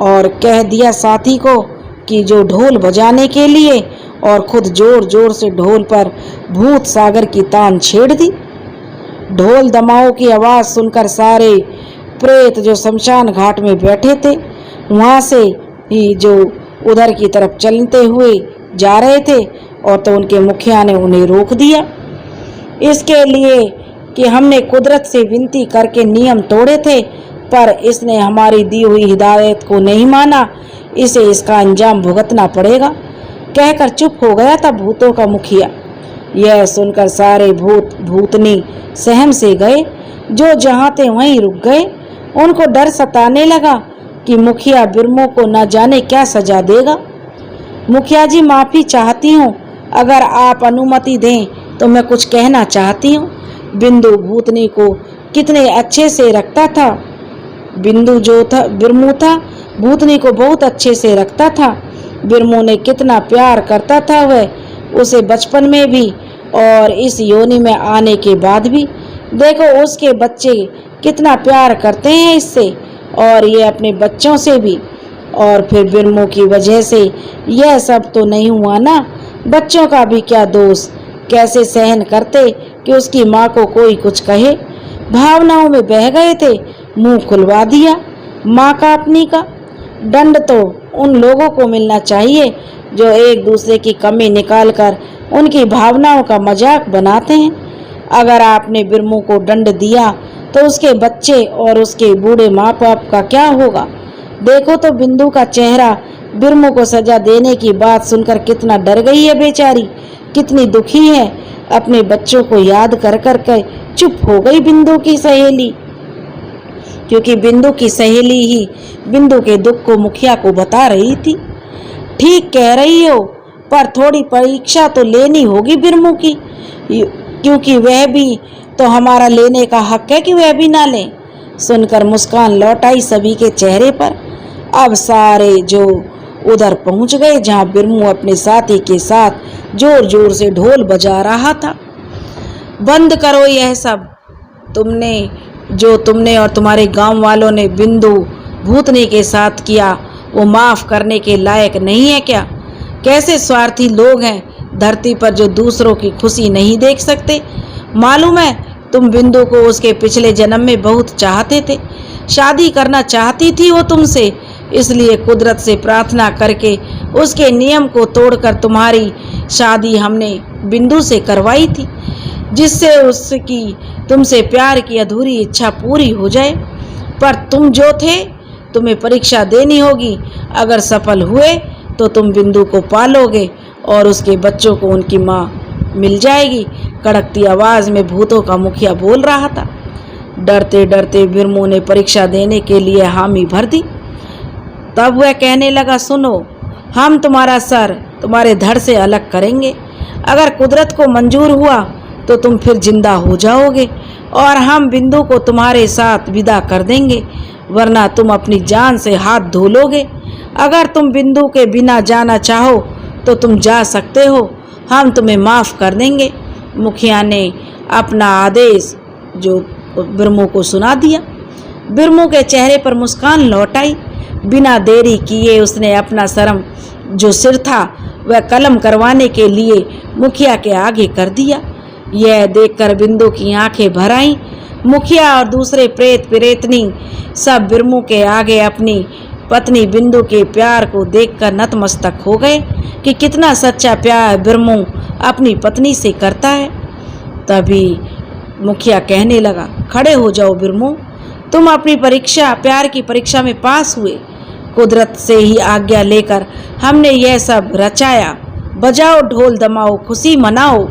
और कह दिया साथी को कि जो ढोल बजाने के लिए, और खुद जोर जोर से ढोल पर भूत सागर की तान छेड़ दी। ढोल दमाओं की आवाज़ सुनकर सारे प्रेत जो शमशान घाट में बैठे थे वहाँ से ही जो उधर की तरफ चलते हुए जा रहे थे, और तो उनके मुखिया ने उन्हें रोक दिया, इसके लिए कि हमने कुदरत से विनती करके नियम तोड़े थे, पर इसने हमारी दी हुई हिदायत को नहीं माना, इसे इसका अंजाम भुगतना पड़ेगा, कहकर चुप हो गया था भूतों का मुखिया। यह सुनकर सारे भूत भूतनी सहम से गए, जो जहाँ थे वहीं रुक गए। उनको डर सताने लगा कि मुखिया बिरमों को न जाने क्या सजा देगा। मुखिया जी, माफ़ी चाहती हूँ, अगर आप अनुमति दें तो मैं कुछ कहना चाहती हूँ। बिंदु भूतनी को कितने अच्छे से रखता था। बिंदु जो था बिरमू था, भूतनी को बहुत अच्छे से रखता था। बिरमू ने कितना प्यार करता था वह उसे, बचपन में भी और इस योनि में आने के बाद भी। देखो उसके बच्चे कितना प्यार करते हैं इससे, और ये अपने बच्चों से भी। और फिर बिरमू की वजह से यह सब तो नहीं हुआ ना। बच्चों का भी क्या दोष, कैसे सहन करते कि उसकी माँ को कोई कुछ कहे। भावनाओं में बह गए थे, मुंह खुलवा दिया माँ का अपनी का। दंड तो उन लोगों को मिलना चाहिए जो एक दूसरे की कमी निकालकर उनकी भावनाओं का मजाक बनाते हैं। अगर आपने बिरमू को दंड दिया तो उसके बच्चे और उसके बूढ़े माँ बाप का क्या होगा। देखो तो बिंदु का चेहरा बिरमू को सजा देने की बात सुनकर कितना डर गई है बेचारी, कितनी दुखी है। अपने बच्चों को याद कर कर के चुप हो गई बिंदु की सहेली, क्योंकि बिंदु की सहेली ही बिंदु के दुख को मुखिया को बता रही थी। ठीक कह रही हो, पर थोड़ी परीक्षा तो लेनी होगी बिरमू की, क्योंकि वह भी तो हमारा लेने का हक है कि वह भी ना ले। सुनकर मुस्कान लौट आई सभी के चेहरे पर। अब सारे जो उधर पहुंच गए जहां बिरमू अपने साथी के साथ जोर जोर से ढोल बजा रहा था। बंद करो यह सब, तुमने और तुम्हारे गांव वालों ने बिंदु भूतनी के साथ किया, वो माफ करने के लायक नहीं है क्या। कैसे स्वार्थी लोग हैं धरती पर जो दूसरों की खुशी नहीं देख सकते। मालूम है तुम बिंदु को उसके पिछले जन्म में बहुत चाहते थे, शादी करना चाहती थी वो तुमसे, इसलिए कुदरत से प्रार्थना करके उसके नियम को तोड़कर तुम्हारी शादी हमने बिंदु से करवाई थी, जिससे उसकी तुमसे प्यार की अधूरी इच्छा पूरी हो जाए। पर तुम जो थे, तुम्हें परीक्षा देनी होगी। अगर सफल हुए तो तुम बिंदु को पालोगे और उसके बच्चों को उनकी माँ मिल जाएगी। कड़कती आवाज़ में भूतों का मुखिया बोल रहा था। डरते डरते बिरमू ने परीक्षा देने के लिए हामी भर दी। तब वह कहने लगा, सुनो, हम तुम्हारा सर तुम्हारे धड़ से अलग करेंगे। अगर कुदरत को मंजूर हुआ तो तुम फिर जिंदा हो जाओगे और हम बिंदु को तुम्हारे साथ विदा कर देंगे, वरना तुम अपनी जान से हाथ धो लोगे। अगर तुम बिंदु के बिना जाना चाहो तो तुम जा सकते हो, हम तुम्हें माफ़ कर देंगे। मुखिया ने अपना आदेश जो बिरमू को सुना दिया। बिरमू के चेहरे पर मुस्कान लौट आई। बिना देरी किए उसने अपना शर्म जो सिर था वह कलम करवाने के लिए मुखिया के आगे कर दिया। यह देखकर बिंदु की आंखें भर आईं। मुखिया और दूसरे प्रेत प्रेतनी सब बिरमू के आगे अपनी पत्नी बिंदु के प्यार को देखकर नतमस्तक हो गए कि कितना सच्चा प्यार बिरमू अपनी पत्नी से करता है। तभी मुखिया कहने लगा, खड़े हो जाओ बिरमू, तुम अपनी परीक्षा, प्यार की परीक्षा में पास हुए। कुदरत से ही आज्ञा लेकर हमने यह सब रचाया। बजाओ ढोल दमाओ, खुशी मनाओ।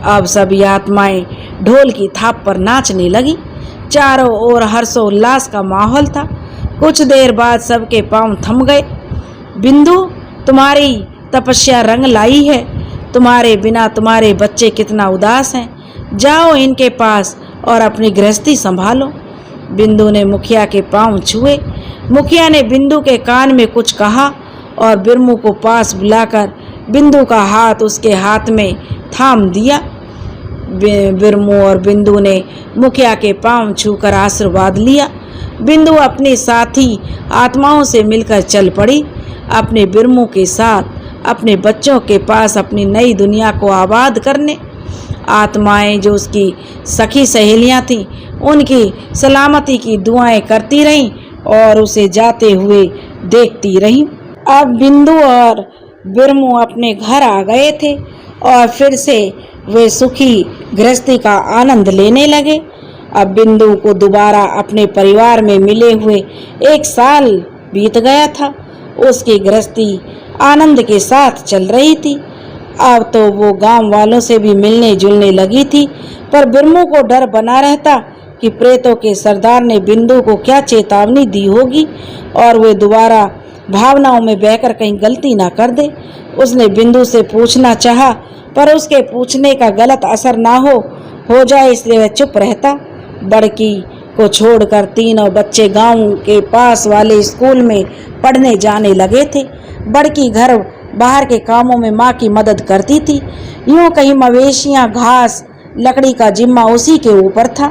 अब सभी आत्माएं ढोल की थाप पर नाचने लगी। चारों ओर हर्षोल्लास का माहौल था। कुछ देर बाद सबके पांव थम गए। बिंदु, तुम्हारी तपस्या रंग लाई है। तुम्हारे बिना तुम्हारे बच्चे कितना उदास हैं। जाओ इनके पास और अपनी गृहस्थी संभालो। बिंदु ने मुखिया के पांव छुए। मुखिया ने बिंदु के कान में कुछ कहा और बिरमू को पास बुलाकर बिंदु का हाथ उसके हाथ में थाम दिया। बिरमू और बिंदु ने मुखिया के पांव छूकर आशीर्वाद लिया। बिंदु अपने साथी आत्माओं से मिलकर चल पड़ी, अपने बिरमू के साथ अपने बच्चों के पास अपनी नई दुनिया को आबाद करने। आत्माएं जो उसकी सखी सहेलियां थीं उनकी सलामती की दुआएं करती रहीं और उसे जाते हुए देखती रहीं। अब बिंदु और बिरमू अपने घर आ गए थे और फिर से वे सुखी गृहस्थी का आनंद लेने लगे। अब बिंदु को दोबारा अपने परिवार में मिले हुए 1 साल बीत गया था। उसकी गृहस्थी आनंद के साथ चल रही थी। अब तो वो गांव वालों से भी मिलने जुलने लगी थी, पर बिरमू को डर बना रहता कि प्रेतों के सरदार ने बिंदु को क्या चेतावनी दी होगी और वे दोबारा भावनाओं में बहकर कहीं गलती ना कर दे। उसने बिंदु से पूछना चाहा, पर उसके पूछने का गलत असर ना हो जाए, इसलिए वह चुप रहता। बड़की को छोड़कर तीनों बच्चे गांव के पास वाले स्कूल में पढ़ने जाने लगे थे। बड़की घर बाहर के कामों में माँ की मदद करती थी। यूं कहीं मवेशियां, घास, लकड़ी का जिम्मा उसी के ऊपर था।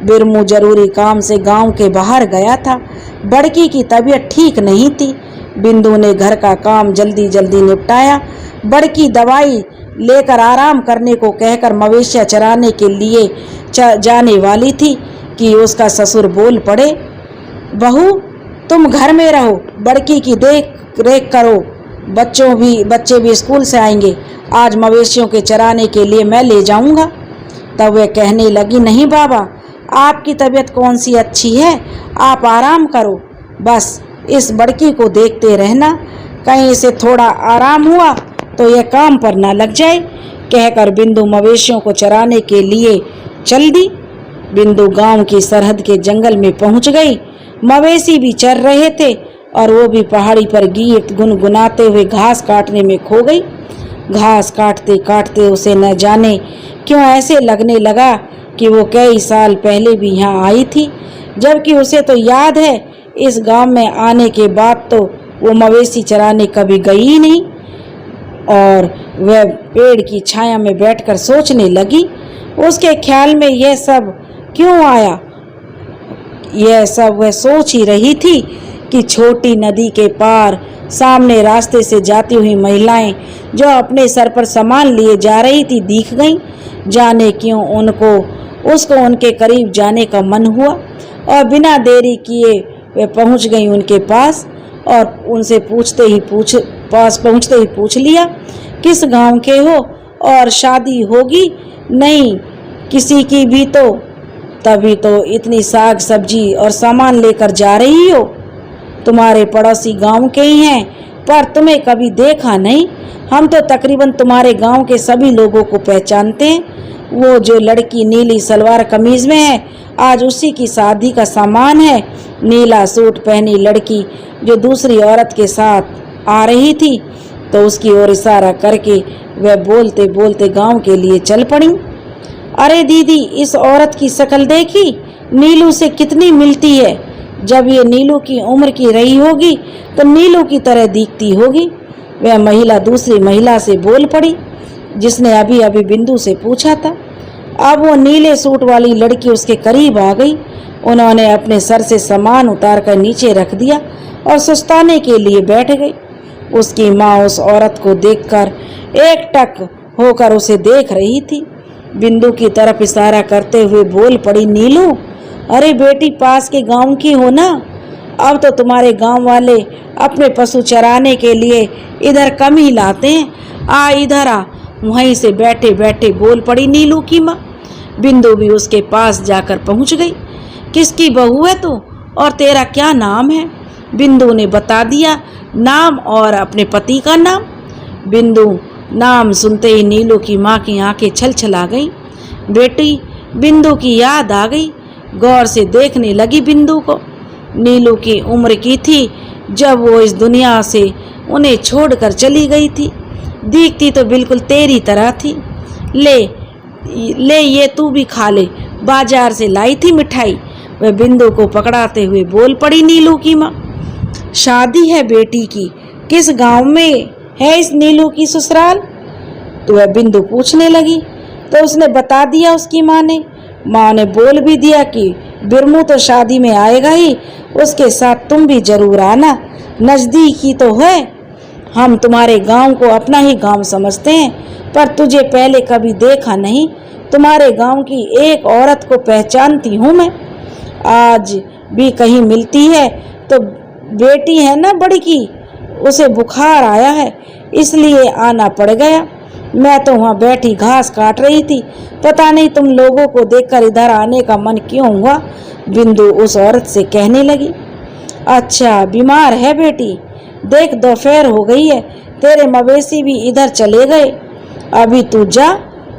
बिरमू जरूरी काम से गांव के बाहर गया था। बड़की की तबीयत ठीक नहीं थी। बिंदु ने घर का काम जल्दी जल्दी निपटाया। बड़की दवाई लेकर आराम करने को कहकर मवेशियां चराने के लिए जाने वाली थी कि उसका ससुर बोल पड़े, बहू तुम घर में रहो, बड़की की देख रेख करो, बच्चे भी स्कूल से आएंगे, आज मवेशियों के चराने के लिए मैं ले जाऊंगा। तब वह कहने लगी, नहीं बाबा, आपकी तबीयत कौन सी अच्छी है, आप आराम करो, बस इस बड़की को देखते रहना, कहीं इसे थोड़ा आराम हुआ तो यह काम पर ना लग जाए। कहकर बिंदु मवेशियों को चराने के लिए चल दी। बिंदु गांव की सरहद के जंगल में पहुंच गई। मवेशी भी चर रहे थे और वो भी पहाड़ी पर गीत गुनगुनाते हुए घास काटने में खो गई। घास काटते काटते उसे न जाने क्यों ऐसे लगने लगा कि वो कई साल पहले भी यहाँ आई थी, जबकि उसे तो याद है इस गांव में आने के बाद तो वो मवेशी चराने कभी गई ही नहीं। और वह पेड़ की छाया में बैठकर सोचने लगी, उसके ख्याल में यह सब क्यों आया। यह सब वह सोच ही रही थी कि छोटी नदी के पार सामने रास्ते से जाती हुई महिलाएं जो अपने सर पर सामान लिए जा रही थी दिख गईं। जाने क्यों उसको उनके करीब जाने का मन हुआ और बिना देरी किए वे पहुंच गई उनके पास और उनसे पहुंचते ही पूछ लिया, किस गांव के हो और शादी होगी नहीं किसी की भी तो, तभी तो इतनी साग सब्जी और सामान लेकर जा रही हो। तुम्हारे पड़ोसी गांव के ही हैं, पर तुम्हें कभी देखा नहीं। हम तो तकरीबन तुम्हारे गांव के सभी लोगों को पहचानते हैं। वो जो लड़की नीली सलवार कमीज में है, आज उसी की शादी का सामान है। नीला सूट पहनी लड़की जो दूसरी औरत के साथ आ रही थी, तो उसकी ओर इशारा करके वह बोलते बोलते गांव के लिए चल पड़ी। अरे दीदी, इस औरत की शक्ल देखी, नीलू से कितनी मिलती है। जब ये नीलू की उम्र की रही होगी तो नीलू की तरह दिखती होगी। वह महिला दूसरी महिला से बोल पड़ी जिसने अभी अभी बिंदु से पूछा था। अब वो नीले सूट वाली लड़की उसके करीब आ गई। उन्होंने अपने सर से सामान उतारकर नीचे रख दिया और सुस्ताने के लिए बैठ गई। उसकी माँ उस औरत को देखकर एकटक होकर उसे देख रही थी। बिंदु की तरफ इशारा करते हुए बोल पड़ी, नीलू, अरे बेटी, पास के गांव की हो ना। अब तो तुम्हारे गांव वाले अपने पशु चराने के लिए इधर कम ही लाते हैं। आ इधर आ। वहीं से बैठे बैठे बोल पड़ी नीलू की माँ। बिंदु भी उसके पास जाकर पहुंच गई। किसकी बहू है तू और तेरा क्या नाम है? बिंदु ने बता दिया नाम और अपने पति का नाम। बिंदु नाम सुनते ही नीलू की माँ की आंखें छलछला गईं। बेटी, बिंदु की याद आ गई। गौर से देखने लगी बिंदु को। नीलू की उम्र की थी जब वो इस दुनिया से उन्हें छोड़कर चली गई थी। दिखती तो बिल्कुल तेरी तरह थी। ले ये तू भी खा ले, बाजार से लाई थी मिठाई। वह बिंदु को पकड़ाते हुए बोल पड़ी नीलू की माँ। शादी है बेटी की, किस गांव में है इस नीलू की ससुराल? तो वह बिंदु पूछने लगी तो उसने बता दिया उसकी माँ ने। माँ ने बोल भी दिया कि बिरमू तो शादी में आएगा ही, उसके साथ तुम भी जरूर आना, नजदीक ही तो है। हम तुम्हारे गांव को अपना ही गांव समझते हैं, पर तुझे पहले कभी देखा नहीं। तुम्हारे गांव की एक औरत को पहचानती हूँ मैं। आज भी कहीं मिलती है तो बेटी है ना बड़ी की, उसे बुखार आया है इसलिए आना पड़ गया। मैं तो वहाँ बैठी घास काट रही थी, पता नहीं तुम लोगों को देखकर इधर आने का मन क्यों हुआ। बिंदु उस औरत से कहने लगी। अच्छा बीमार है बेटी, देख दोपहर हो गई है, तेरे मवेशी भी इधर चले गए, अभी तू जा,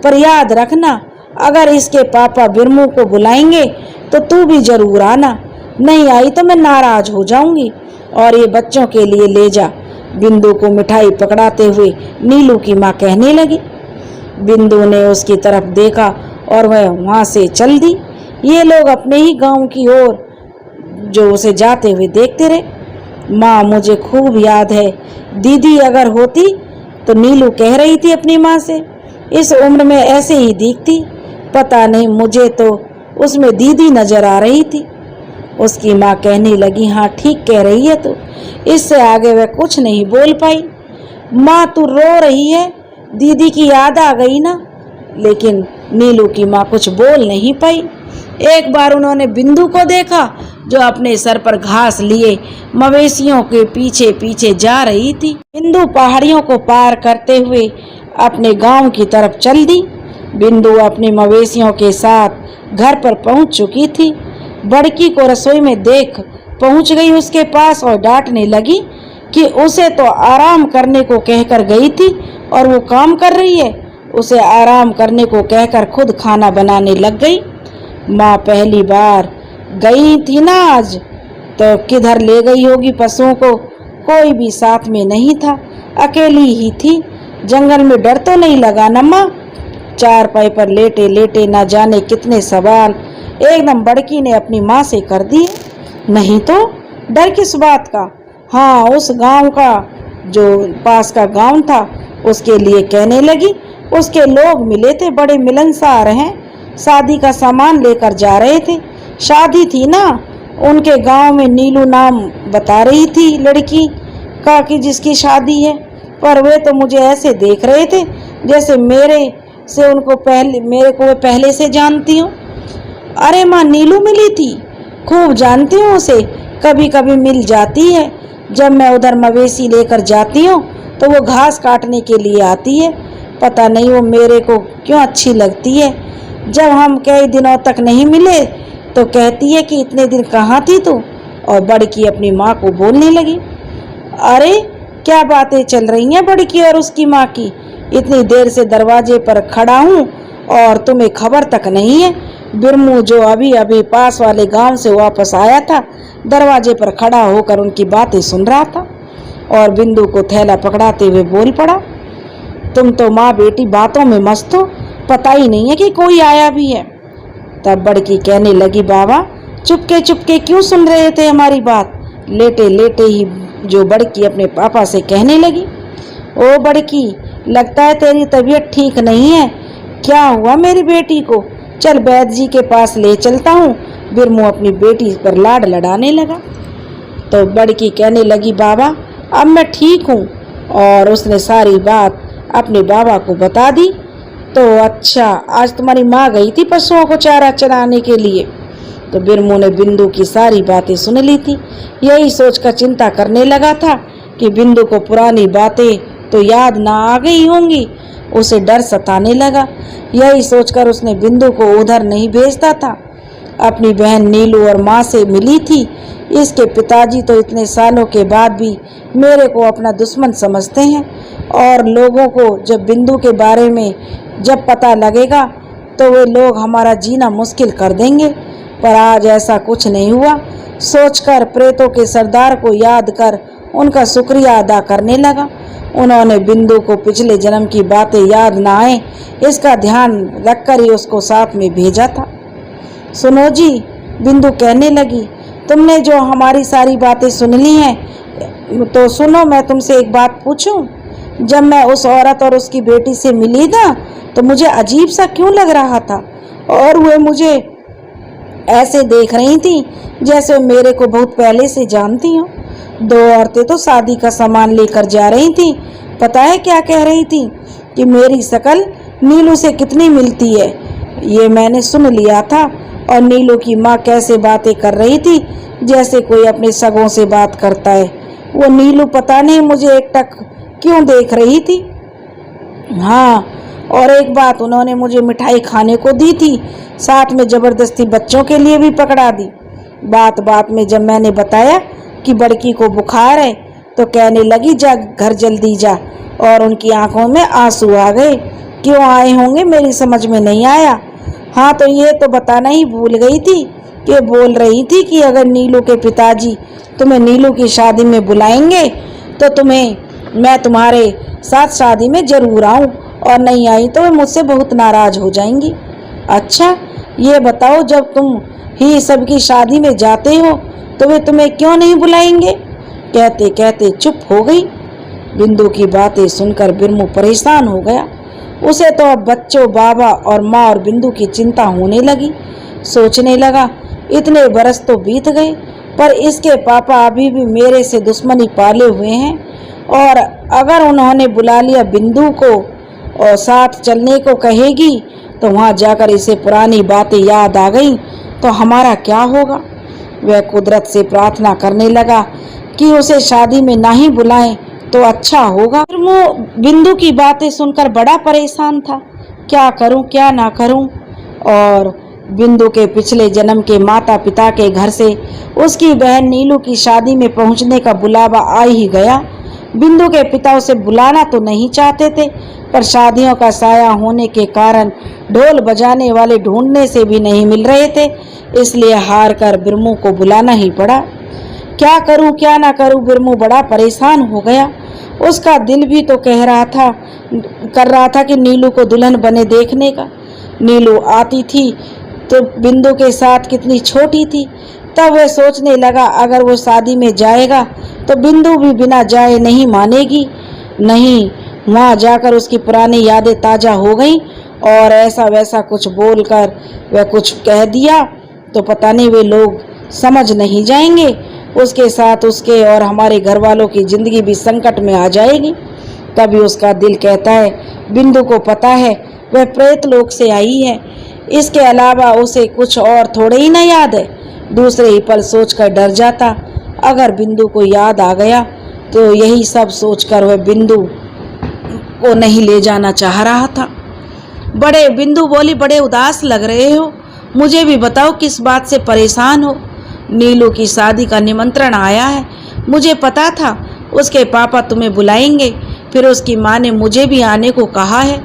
पर याद रखना अगर इसके पापा बिरमू को बुलाएंगे तो तू भी जरूर आना, नहीं आई तो मैं नाराज हो जाऊंगी। और ये बच्चों के लिए ले जा। बिंदु को मिठाई पकड़ाते हुए नीलू की माँ कहने लगी। बिंदु ने उसकी तरफ देखा और वह वहां से चल दी। ये लोग अपने ही गांव की ओर जो उसे जाते हुए देखते रहे। माँ मुझे खूब याद है, दीदी अगर होती तो नीलू कह रही थी अपनी माँ से, इस उम्र में ऐसे ही दिखती, पता नहीं मुझे तो उसमें दीदी नजर आ रही थी। उसकी माँ कहने लगी, हाँ ठीक कह रही है तू। इससे आगे वह कुछ नहीं बोल पाई। माँ तू रो रही है, दीदी की याद आ गई ना। लेकिन नीलू की माँ कुछ बोल नहीं पाई। एक बार उन्होंने बिंदु को देखा जो अपने सर पर घास लिए मवेशियों के पीछे पीछे जा रही थी। बिंदु पहाड़ियों को पार करते हुए अपने गांव की तरफ चल दी। बिंदु अपने मवेशियों के साथ घर पर पहुंच चुकी थी। बड़की को रसोई में देख पहुंच गई उसके पास और डांटने लगी कि उसे तो आराम करने को कहकर गई थी और वो काम कर रही है। उसे आराम करने को कहकर खुद खाना बनाने लग गई। माँ पहली बार गई थी ना आज, तो किधर ले गई होगी पशुओं को, कोई भी साथ में नहीं था, अकेली ही थी। जंगल में डर तो नहीं लगा ना माँ। चारपाई पर लेटे लेटे ना जाने कितने सवाल एकदम बड़की ने अपनी माँ से कर दिए। नहीं तो डर किस बात का। हाँ उस गांव का जो पास का गांव था उसके लिए कहने लगी। उसके लोग मिले थे, बड़े मिलनसार हैं, शादी का सामान लेकर जा रहे थे। शादी थी ना उनके गांव में, नीलू नाम बता रही थी लड़की का कि जिसकी शादी है, पर वे तो मुझे ऐसे देख रहे थे जैसे मेरे को पहले से जानती हूँ। अरे माँ नीलू मिली थी, खूब जानती हूँ उसे, कभी कभी मिल जाती है। जब मैं उधर मवेशी लेकर जाती हूँ तो वो घास काटने के लिए आती है। पता नहीं वो मेरे को क्यों अच्छी लगती है। जब हम कई दिनों तक नहीं मिले तो कहती है कि इतने दिन कहाँ थी तू। और बड़की अपनी माँ को बोलने लगी। अरे क्या बातें चल रही हैं बड़की और उसकी माँ की। इतनी देर से दरवाजे पर खड़ा हूँ और तुम्हें खबर तक नहीं है। बिरमू जो अभी अभी पास वाले गांव से वापस आया था, दरवाजे पर खड़ा होकर उनकी बातें सुन रहा था और बिंदु को थैला पकड़ाते हुए बोल पड़ा, तुम तो माँ बेटी बातों में मस्त हो, पता ही नहीं है कि कोई आया भी है। तब बड़की कहने लगी, बाबा चुपके चुपके क्यों सुन रहे थे हमारी बात। लेटे लेटे ही जो बड़की अपने पापा से कहने लगी, ओ बड़की लगता है तेरी तबीयत ठीक नहीं है, क्या हुआ मेरी बेटी को, चल वैद्य जी के पास ले चलता हूँ। बिरमू अपनी बेटी पर लाड लड़ाने लगा। तो बड़की कहने लगी, बाबा अब मैं ठीक हूँ। और उसने सारी बात अपने बाबा को बता दी। तो अच्छा आज तुम्हारी माँ गई थी पशुओं को चारा चराने के लिए। तो बिरमू ने बिंदु की सारी बातें सुन ली थी। यही सोचकर चिंता करने लगा था कि बिंदु को पुरानी बातें तो याद ना आ गई होंगी। उसे डर सताने लगा। यही सोचकर उसने बिंदु को उधर नहीं भेजता था। अपनी बहन नीलू और माँ से मिली थी। इसके पिताजी तो इतने सालों के बाद भी मेरे को अपना दुश्मन समझते हैं और लोगों को जब बिंदु के बारे में जब पता लगेगा तो वे लोग हमारा जीना मुश्किल कर देंगे। पर आज ऐसा कुछ नहीं हुआ। सोचकर प्रेतों के सरदार को याद कर उनका शुक्रिया अदा करने लगा। उन्होंने बिंदु को पिछले जन्म की बातें याद ना आए इसका ध्यान रखकर ही उसको साथ में भेजा था। सुनो जी, बिंदु कहने लगी, तुमने जो हमारी सारी बातें सुन ली हैं तो सुनो, मैं तुमसे एक बात पूछूं। जब मैं उस औरत और उसकी बेटी से मिली ना तो मुझे अजीब सा क्यों लग रहा था और वे मुझे ऐसे देख रही थी जैसे मेरे को बहुत पहले से जानती हो। दो औरतें तो शादी का सामान लेकर जा रही थी। पता है क्या कह रही थी कि मेरी शक्ल नीलू से कितनी मिलती है। ये मैंने सुन लिया था। और नीलू की माँ कैसे बातें कर रही थी, जैसे कोई अपने सगों से बात करता है। वो नीलू पता नहीं मुझे एकटक क्यों देख रही थी। हाँ, और एक बात, उन्होंने मुझे मिठाई खाने को दी थी, साथ में जबरदस्ती बच्चों के लिए भी पकड़ा दी। बात बात में जब मैंने बताया कि बड़की को बुखार है तो कहने लगी जा घर जल्दी जा, और उनकी आंखों में आंसू आ गए। क्यों आए होंगे मेरी समझ में नहीं आया। हाँ, तो ये तो बताना ही भूल गई थी कि बोल रही थी कि अगर नीलू के पिताजी तुम्हें नीलू की शादी में बुलाएंगे तो मैं तुम्हारे साथ शादी में जरूर आऊं, और नहीं आई तो वे मुझसे बहुत नाराज हो जाएंगी। अच्छा, ये बताओ, जब तुम ही सबकी शादी में जाते हो तो वे तुम्हें क्यों नहीं बुलाएंगे? कहते कहते चुप हो गई। बिंदु की बातें सुनकर बिरमू परेशान हो गया। उसे तो अब बच्चों, बाबा और माँ और बिंदु की चिंता होने लगी। सोचने लगा, इतने बरस तो बीत गए, पर इसके पापा अभी भी मेरे से दुश्मनी पाले हुए हैं, और अगर उन्होंने बुला लिया बिंदु को और साथ चलने को कहेगी तो वहाँ जाकर इसे पुरानी बातें याद आ गई तो हमारा क्या होगा। वह कुदरत से प्रार्थना करने लगा कि उसे शादी में ना ही बुलाएं तो अच्छा होगा। फिर वो बिंदु की बातें सुनकर बड़ा परेशान था, क्या करूं क्या ना करूं। और बिंदु के पिछले जन्म के माता पिता के घर से उसकी बहन नीलू की शादी में पहुंचने का बुलावा आ ही गया। बिंदु के पिता उसे बुलाना तो नहीं चाहते थे, पर शादियों का साया होने के कारण ढोल बजाने वाले ढूंढने से भी नहीं मिल रहे थे, इसलिए हार कर बिरमू को बुलाना ही पड़ा। क्या करूं क्या ना करूं, बिरमू बड़ा परेशान हो गया। उसका दिल भी तो कर रहा था कि नीलू को दुल्हन बने देखने का। नीलू आती थी तो बिंदु के साथ कितनी छोटी थी। तब वह सोचने लगा, अगर वो शादी में जाएगा तो बिंदु भी बिना जाए नहीं मानेगी। नहीं, वहाँ जाकर उसकी पुरानी यादें ताज़ा हो गईं, और ऐसा वैसा कुछ बोलकर वह कुछ कह दिया तो पता नहीं वे लोग समझ नहीं जाएंगे। उसके साथ उसके और हमारे घर वालों की जिंदगी भी संकट में आ जाएगी। तभी उसका दिल कहता है, बिंदु को पता है वह प्रेत लोक से आई है, इसके अलावा उसे कुछ और थोड़े ही ना याद है। दूसरे ही पल सोचकर डर जाता, अगर बिंदु को याद आ गया तो यही सब सोचकर वह बिंदु को नहीं ले जाना चाह रहा था। बिंदु बोली, बड़े उदास लग रहे हो, मुझे भी बताओ किस बात से परेशान हो। नीलू की शादी का निमंत्रण आया है, मुझे पता था उसके पापा तुम्हें बुलाएंगे, फिर उसकी माँ ने मुझे भी आने को कहा है,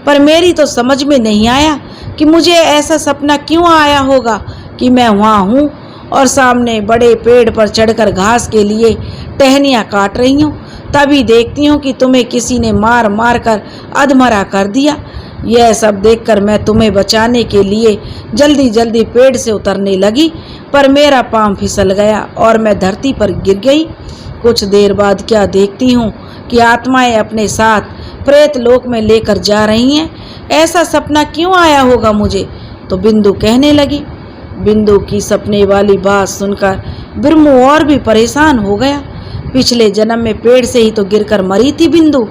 पर मेरी तो समझ में नहीं आया कि मुझे ऐसा सपना क्यों आया होगा कि मैं वहाँ हूँ और सामने बड़े पेड़ पर चढ़कर घास के लिए टहनियाँ काट रही हूँ। तभी देखती हूँ कि तुम्हें किसी ने मार मार कर अधमरा कर दिया। यह सब देखकर मैं तुम्हें बचाने के लिए जल्दी जल्दी पेड़ से उतरने लगी, पर मेरा पाँव फिसल गया और मैं धरती पर गिर गई। कुछ देर बाद क्या देखती हूँ कि आत्माएं अपने साथ प्रेत लोक में लेकर जा रही हैं। ऐसा सपना क्यों आया होगा मुझे? तो बिंदु कहने लगी। बिंदु की सपने वाली बात सुनकर बिरमू और भी परेशान हो गया। पिछले जन्म में पेड़ से ही तो गिरकर मरी थी बिंदु,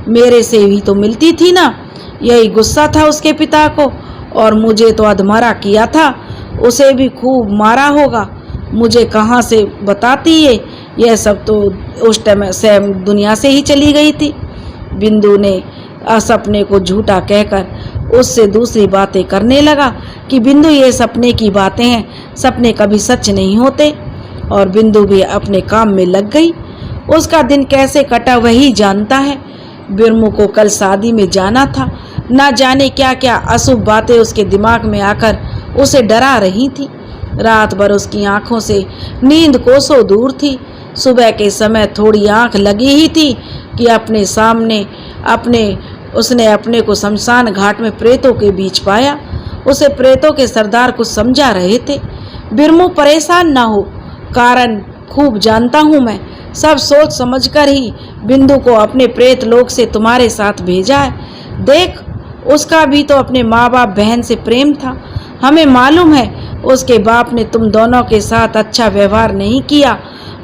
मेरे से ही तो मिलती थी ना। यही गुस्सा था उसके पिता को, और मुझे तो अधमरा किया था, उसे भी खूब मारा होगा। मुझे कहाँ से बताती है, यह सब तो उस टाइम से दुनिया से ही चली गई थी। बिंदु ने सपने को झूठा कहकर उससे दूसरी बातें करने लगा कि बिंदु ये सपने की बातें हैं, सपने कभी सच नहीं होते। और बिंदु भी अपने काम में लग गई। उसका दिन कैसे कटा वही जानता है। बिरमू को कल शादी में जाना था, ना जाने क्या क्या अशुभ बातें उसके दिमाग में आकर उसे डरा रही थी। रात भर उसकी आंखों से नींद कोसों दूर थी। सुबह के समय थोड़ी आंख लगी ही थी कि अपने सामने उसने अपने को शमशान घाट में प्रेतों के बीच पाया। उसे प्रेतों के सरदार कुछ समझा रहे थे। बिरमू परेशान ना हो, कारण खूब जानता हूँ मैं, सब सोच समझकर ही बिंदु को अपने प्रेत लोक से तुम्हारे साथ भेजा है। देख, उसका भी तो अपने माँ बाप बहन से प्रेम था। हमें मालूम है उसके बाप ने तुम दोनों के साथ अच्छा व्यवहार नहीं किया,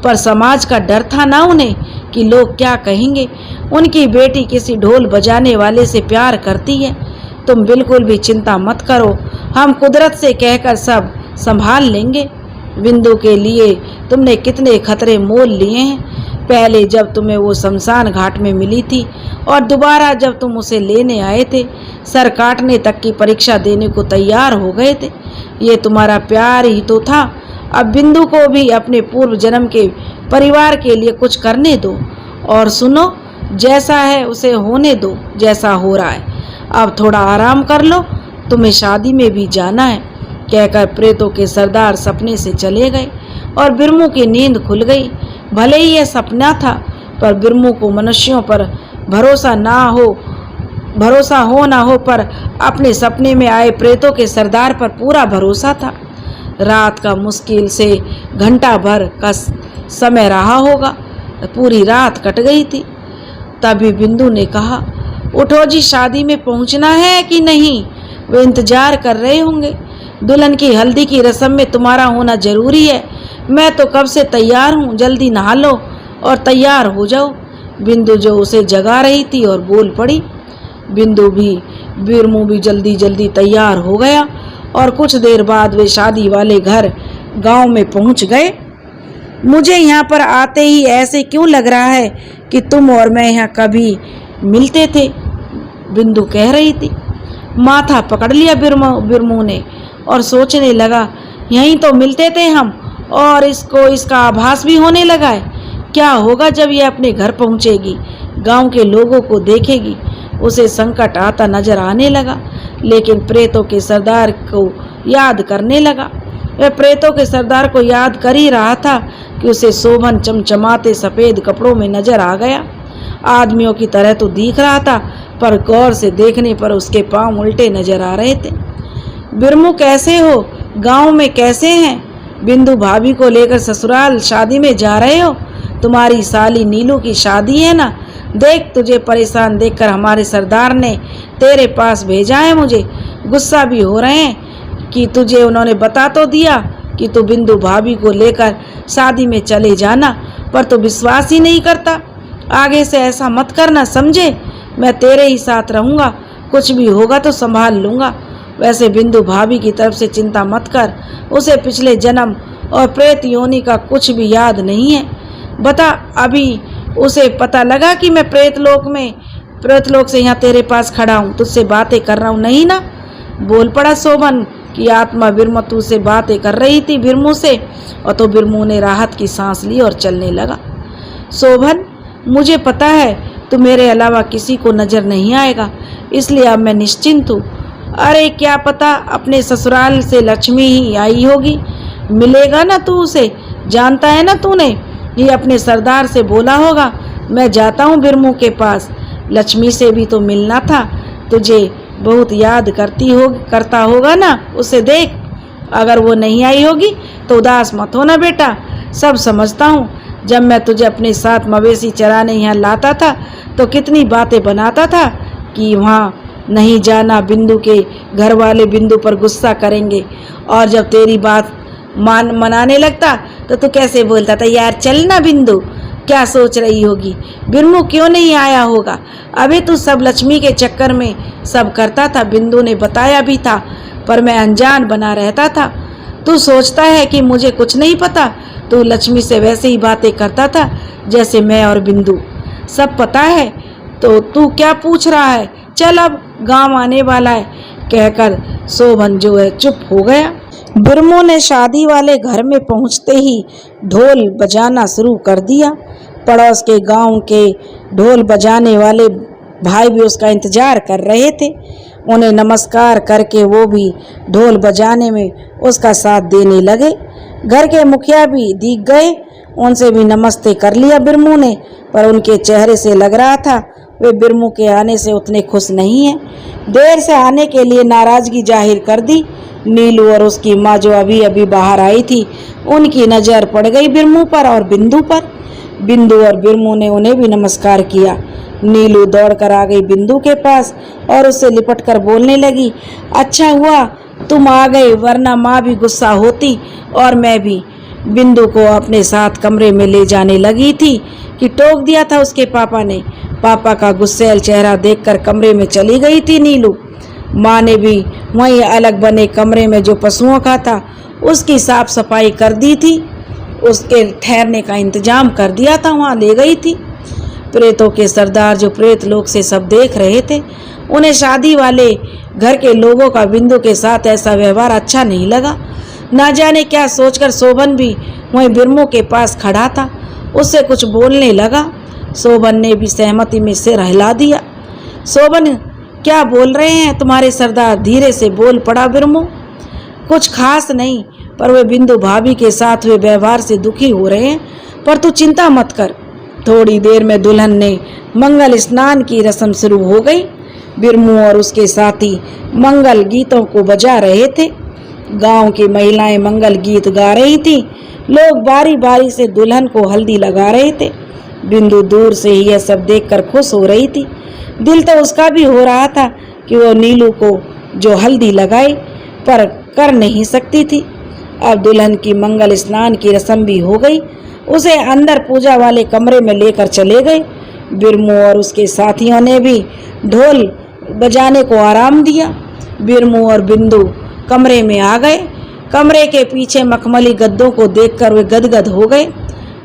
पर समाज का डर था ना उन्हें कि लोग क्या कहेंगे। उनकी बेटी किसी ढोल बजाने वाले से प्यार करती है, तुम बिल्कुल भी चिंता मत करो, हम कुदरत से कहकर सब संभाल लेंगे। बिंदु के लिए तुमने कितने खतरे मोल लिए हैं। पहले जब तुम्हें वो शमशान घाट में मिली थी और दोबारा जब तुम उसे लेने आए थे, सर काटने तक की परीक्षा देने को तैयार हो गए थे। ये तुम्हारा प्यार ही तो था। अब बिंदु को भी अपने पूर्व जन्म के परिवार के लिए कुछ करने दो और सुनो, जैसा है उसे होने दो जैसा हो रहा है। अब थोड़ा आराम कर लो, तुम्हें शादी में भी जाना है। कहकर प्रेतों के सरदार सपने से चले गए और बिरमू की नींद खुल गई। भले ही यह सपना था, पर बिरमू को मनुष्यों पर भरोसा हो ना हो, पर अपने सपने में आए प्रेतों के सरदार पर पूरा भरोसा था। रात का मुश्किल से घंटा भर का समय रहा होगा, पूरी रात कट गई थी। तभी बिंदु ने कहा, उठो जी, शादी में पहुंचना है कि नहीं? वे इंतजार कर रहे होंगे। दुल्हन की हल्दी की रस्म में तुम्हारा होना जरूरी है। मैं तो कब से तैयार हूँ, जल्दी नहा लो और तैयार हो जाओ। बिंदु जो उसे जगा रही थी और बोल पड़ी। बिरमू भी जल्दी जल्दी तैयार हो गया और कुछ देर बाद वे शादी वाले घर गांव में पहुंच गए। मुझे यहाँ पर आते ही ऐसे क्यों लग रहा है कि तुम और मैं यहाँ कभी मिलते थे, बिंदु कह रही थी। माथा पकड़ लिया बिरमू ने और सोचने लगा, यहीं तो मिलते थे हम, और इसका आभास भी होने लगा है। क्या होगा जब ये अपने घर पहुंचेगी, गांव के लोगों को देखेगी? उसे संकट आता नजर आने लगा, लेकिन प्रेतों के सरदार को याद करने लगा। वह प्रेतों के सरदार को याद कर ही रहा था कि उसे शोभन चमचमाते सफ़ेद कपड़ों में नजर आ गया। आदमियों की तरह तो दिख रहा था, पर गौर से देखने पर उसके पांव उल्टे नजर आ रहे थे। बिरमू कैसे हो? गांव में कैसे हैं? बिंदु भाभी को लेकर ससुराल शादी में जा रहे हो? तुम्हारी साली नीलू की शादी है ना? देख, तुझे परेशान देखकर हमारे सरदार ने तेरे पास भेजा है। मुझे गुस्सा भी हो रहे हैं कि तुझे उन्होंने बता तो दिया कि तू बिंदु भाभी को लेकर शादी में चले जाना, पर तू विश्वास ही नहीं करता। आगे से ऐसा मत करना, समझे? मैं तेरे ही साथ रहूँगा, कुछ भी होगा तो संभाल लूँगा। वैसे बिंदु भाभी की तरफ से चिंता मत कर, उसे पिछले जन्म और प्रेत योनि का कुछ भी याद नहीं है। बता, अभी उसे पता लगा कि मैं प्रेतलोक से यहाँ तेरे पास खड़ा हूँ, तुझसे बातें कर रहा हूँ, नहीं ना? बोल पड़ा शोभन की आत्मा। बिरमू से बातें कर रही थी बिरमू से, और तो बिरमू ने राहत की सांस ली और चलने लगा। शोभन, मुझे पता है तू मेरे अलावा किसी को नजर नहीं आएगा, इसलिए अब मैं निश्चिंत हूँ। अरे क्या पता अपने ससुराल से लक्ष्मी ही आई होगी, मिलेगा ना तू उसे, जानता है ना तूने? ये अपने सरदार से बोला होगा, मैं जाता हूँ बिरमू के पास। लक्ष्मी से भी तो मिलना था, तुझे बहुत याद करता होगा ना, उसे देख। अगर वो नहीं आई होगी तो उदास मत होना बेटा, सब समझता हूँ। जब मैं तुझे अपने साथ मवेशी चराने यहाँ लाता था तो कितनी बातें बनाता था कि वहाँ नहीं जाना, बिंदु के घर वाले बिंदु पर गुस्सा करेंगे। और जब तेरी बात मनाने लगता तो तू कैसे बोलता था, यार चल ना बिंदु, क्या सोच रही होगी, बिरमू क्यों नहीं आया होगा? अबे तू सब लक्ष्मी के चक्कर में सब करता था, बिंदु ने बताया भी था, पर मैं अनजान बना रहता था। तू सोचता है कि मुझे कुछ नहीं पता? तू लक्ष्मी से वैसे ही बातें करता था जैसे मैं और बिंदु, सब पता है। तो तू क्या पूछ रहा है? चल, अब गांव आने वाला है, कहकर शोभन जो है चुप हो गया। बिरमू ने शादी वाले घर में पहुंचते ही ढोल बजाना शुरू कर दिया। पड़ोस के गांव के ढोल बजाने वाले भाई भी उसका इंतजार कर रहे थे। उन्हें नमस्कार करके वो भी ढोल बजाने में उसका साथ देने लगे। घर के मुखिया भी दिख गए, उनसे भी नमस्ते कर लिया बिरमू ने, पर उनके चेहरे से लग रहा था वे बिरमू के आने से उतने खुश नहीं हैं। देर से आने के लिए नाराजगी जाहिर कर दी। नीलू और उसकी माँ जो अभी अभी बाहर आई थी, उनकी नज़र पड़ गई बिरमू पर और बिंदु पर। बिंदु और बिरमू ने उन्हें भी नमस्कार किया। नीलू दौड़कर आ गई बिंदु के पास और उससे लिपटकर बोलने लगी, अच्छा हुआ तुम आ गए, वरना माँ भी गुस्सा होती और मैं भी। बिंदु को अपने साथ कमरे में ले जाने लगी थी कि टोक दिया था उसके पापा ने। पापा का गुस्सैल चेहरा देखकर कमरे में चली गई थी नीलू। माँ ने भी वहीं अलग बने कमरे में जो पशुओं का था उसकी साफ सफाई कर दी थी, उसके ठहरने का इंतजाम कर दिया था, वहाँ ले गई थी। प्रेतों के सरदार जो प्रेत लोक से सब देख रहे थे, उन्हें शादी वाले घर के लोगों का बिंदु के साथ ऐसा व्यवहार अच्छा नहीं लगा। ना जाने क्या सोचकर शोभन भी वहीं बिरमो के पास खड़ा था, उससे कुछ बोलने लगा। शोभन ने भी सहमति में सिर हिला दिया। शोभन, क्या बोल रहे हैं तुम्हारे सरदार? धीरे से बोल पड़ा बिरमो। कुछ खास नहीं, पर वे बिंदु भाभी के साथ हुए व्यवहार से दुखी हो रहे हैं, पर तू चिंता मत कर। थोड़ी देर में दुल्हन ने मंगल स्नान की रस्म शुरू हो गई। बिरमू और उसके साथी मंगल गीतों को बजा रहे थे। गांव की महिलाएं मंगल गीत गा रही थी। लोग बारी बारी से दुल्हन को हल्दी लगा रहे थे। बिंदु दूर से ही यह सब देखकर खुश हो रही थी। दिल तो उसका भी हो रहा था कि वो नीलू को जो हल्दी लगाए, पर कर नहीं सकती थी। अब दुल्हन की मंगल स्नान की रस्म भी हो गई। उसे अंदर पूजा वाले कमरे में लेकर चले गए। बिरमू और उसके साथियों ने भी ढोल बजाने को आराम दिया। बिरमू और बिंदु कमरे में आ गए। कमरे के पीछे मखमली गद्दों को देखकर वे गदगद हो गए।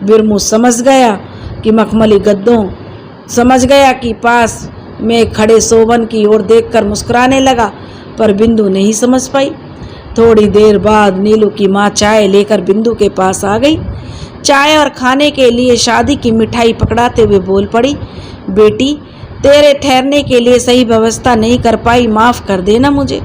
बिरमू समझ गया कि पास में खड़े शोभन की ओर देखकर मुस्कुराने लगा, पर बिंदु नहीं समझ पाई। थोड़ी देर बाद नीलू की माँ चाय लेकर बिंदु के पास आ गई। चाय और खाने के लिए शादी की मिठाई पकड़ाते हुए बोल पड़ी, बेटी, तेरे ठहरने के लिए सही व्यवस्था नहीं कर पाई, माफ़ कर देना मुझे।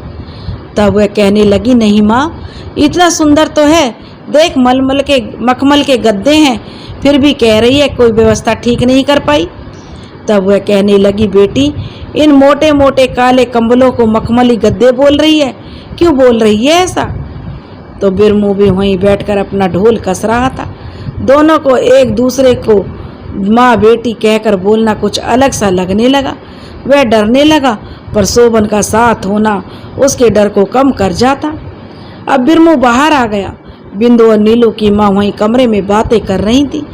तब वह कहने लगी, नहीं माँ, इतना सुंदर तो है, देख मखमल के गद्दे हैं, फिर भी कह रही है कोई व्यवस्था ठीक नहीं कर पाई। तब वह कहने लगी, बेटी, इन मोटे मोटे काले कंबलों को मखमली गद्दे बोल रही है, क्यों बोल रही है ऐसा? तो बिरमू भी वहीं बैठकर अपना ढोल कस रहा था। दोनों को एक दूसरे को माँ बेटी कहकर बोलना कुछ अलग सा लगने लगा। वह डरने लगा, पर शोभन का साथ होना उसके डर को कम कर जाता। अब बिरमू बाहर आ गया। बिंदु और नीलू की माँ वहीं कमरे में बातें कर रही थी।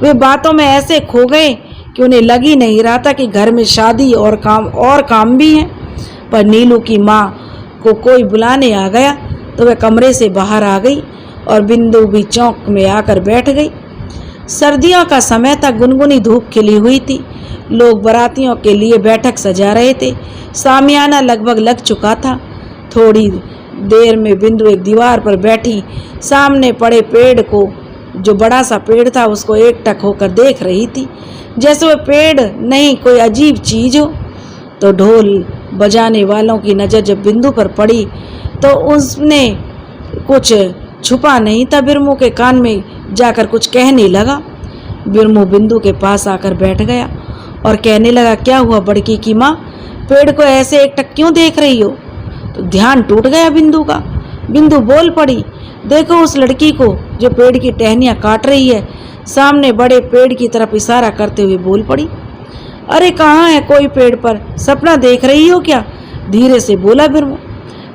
वे बातों में ऐसे खो गए कि उन्हें लग ही नहीं रहा था कि घर में शादी और काम भी हैं। पर नीलू की माँ को कोई बुलाने आ गया तो वह कमरे से बाहर आ गई और बिंदु भी चौक में आकर बैठ गई। सर्दियों का समय था, गुनगुनी धूप खिली हुई थी। लोग बारातियों के लिए बैठक सजा रहे थे। सामियाना लगभग लग चुका था। थोड़ी देर में बिंदु एक दीवार पर बैठी सामने पड़े पेड़ को, जो बड़ा सा पेड़ था, उसको एकटक होकर देख रही थी, जैसे वह पेड़ नहीं कोई अजीब चीज हो। तो ढोल बजाने वालों की नज़र जब बिंदु पर पड़ी तो उसने कुछ छुपा नहीं था। बिरमू के कान में जाकर कुछ कहने लगा। बिरमू बिंदु के पास आकर बैठ गया और कहने लगा, क्या हुआ बड़की की माँ, पेड़ को ऐसे एकटक क्यों देख रही हो? तो ध्यान टूट गया बिंदु का। बिंदु बोल पड़ी, देखो उस लड़की को जो पेड़ की टहनियाँ काट रही है। सामने बड़े पेड़ की तरफ इशारा करते हुए बोल पड़ी। अरे कहाँ है कोई पेड़ पर, सपना देख रही हो क्या? धीरे से बोला बिरमू।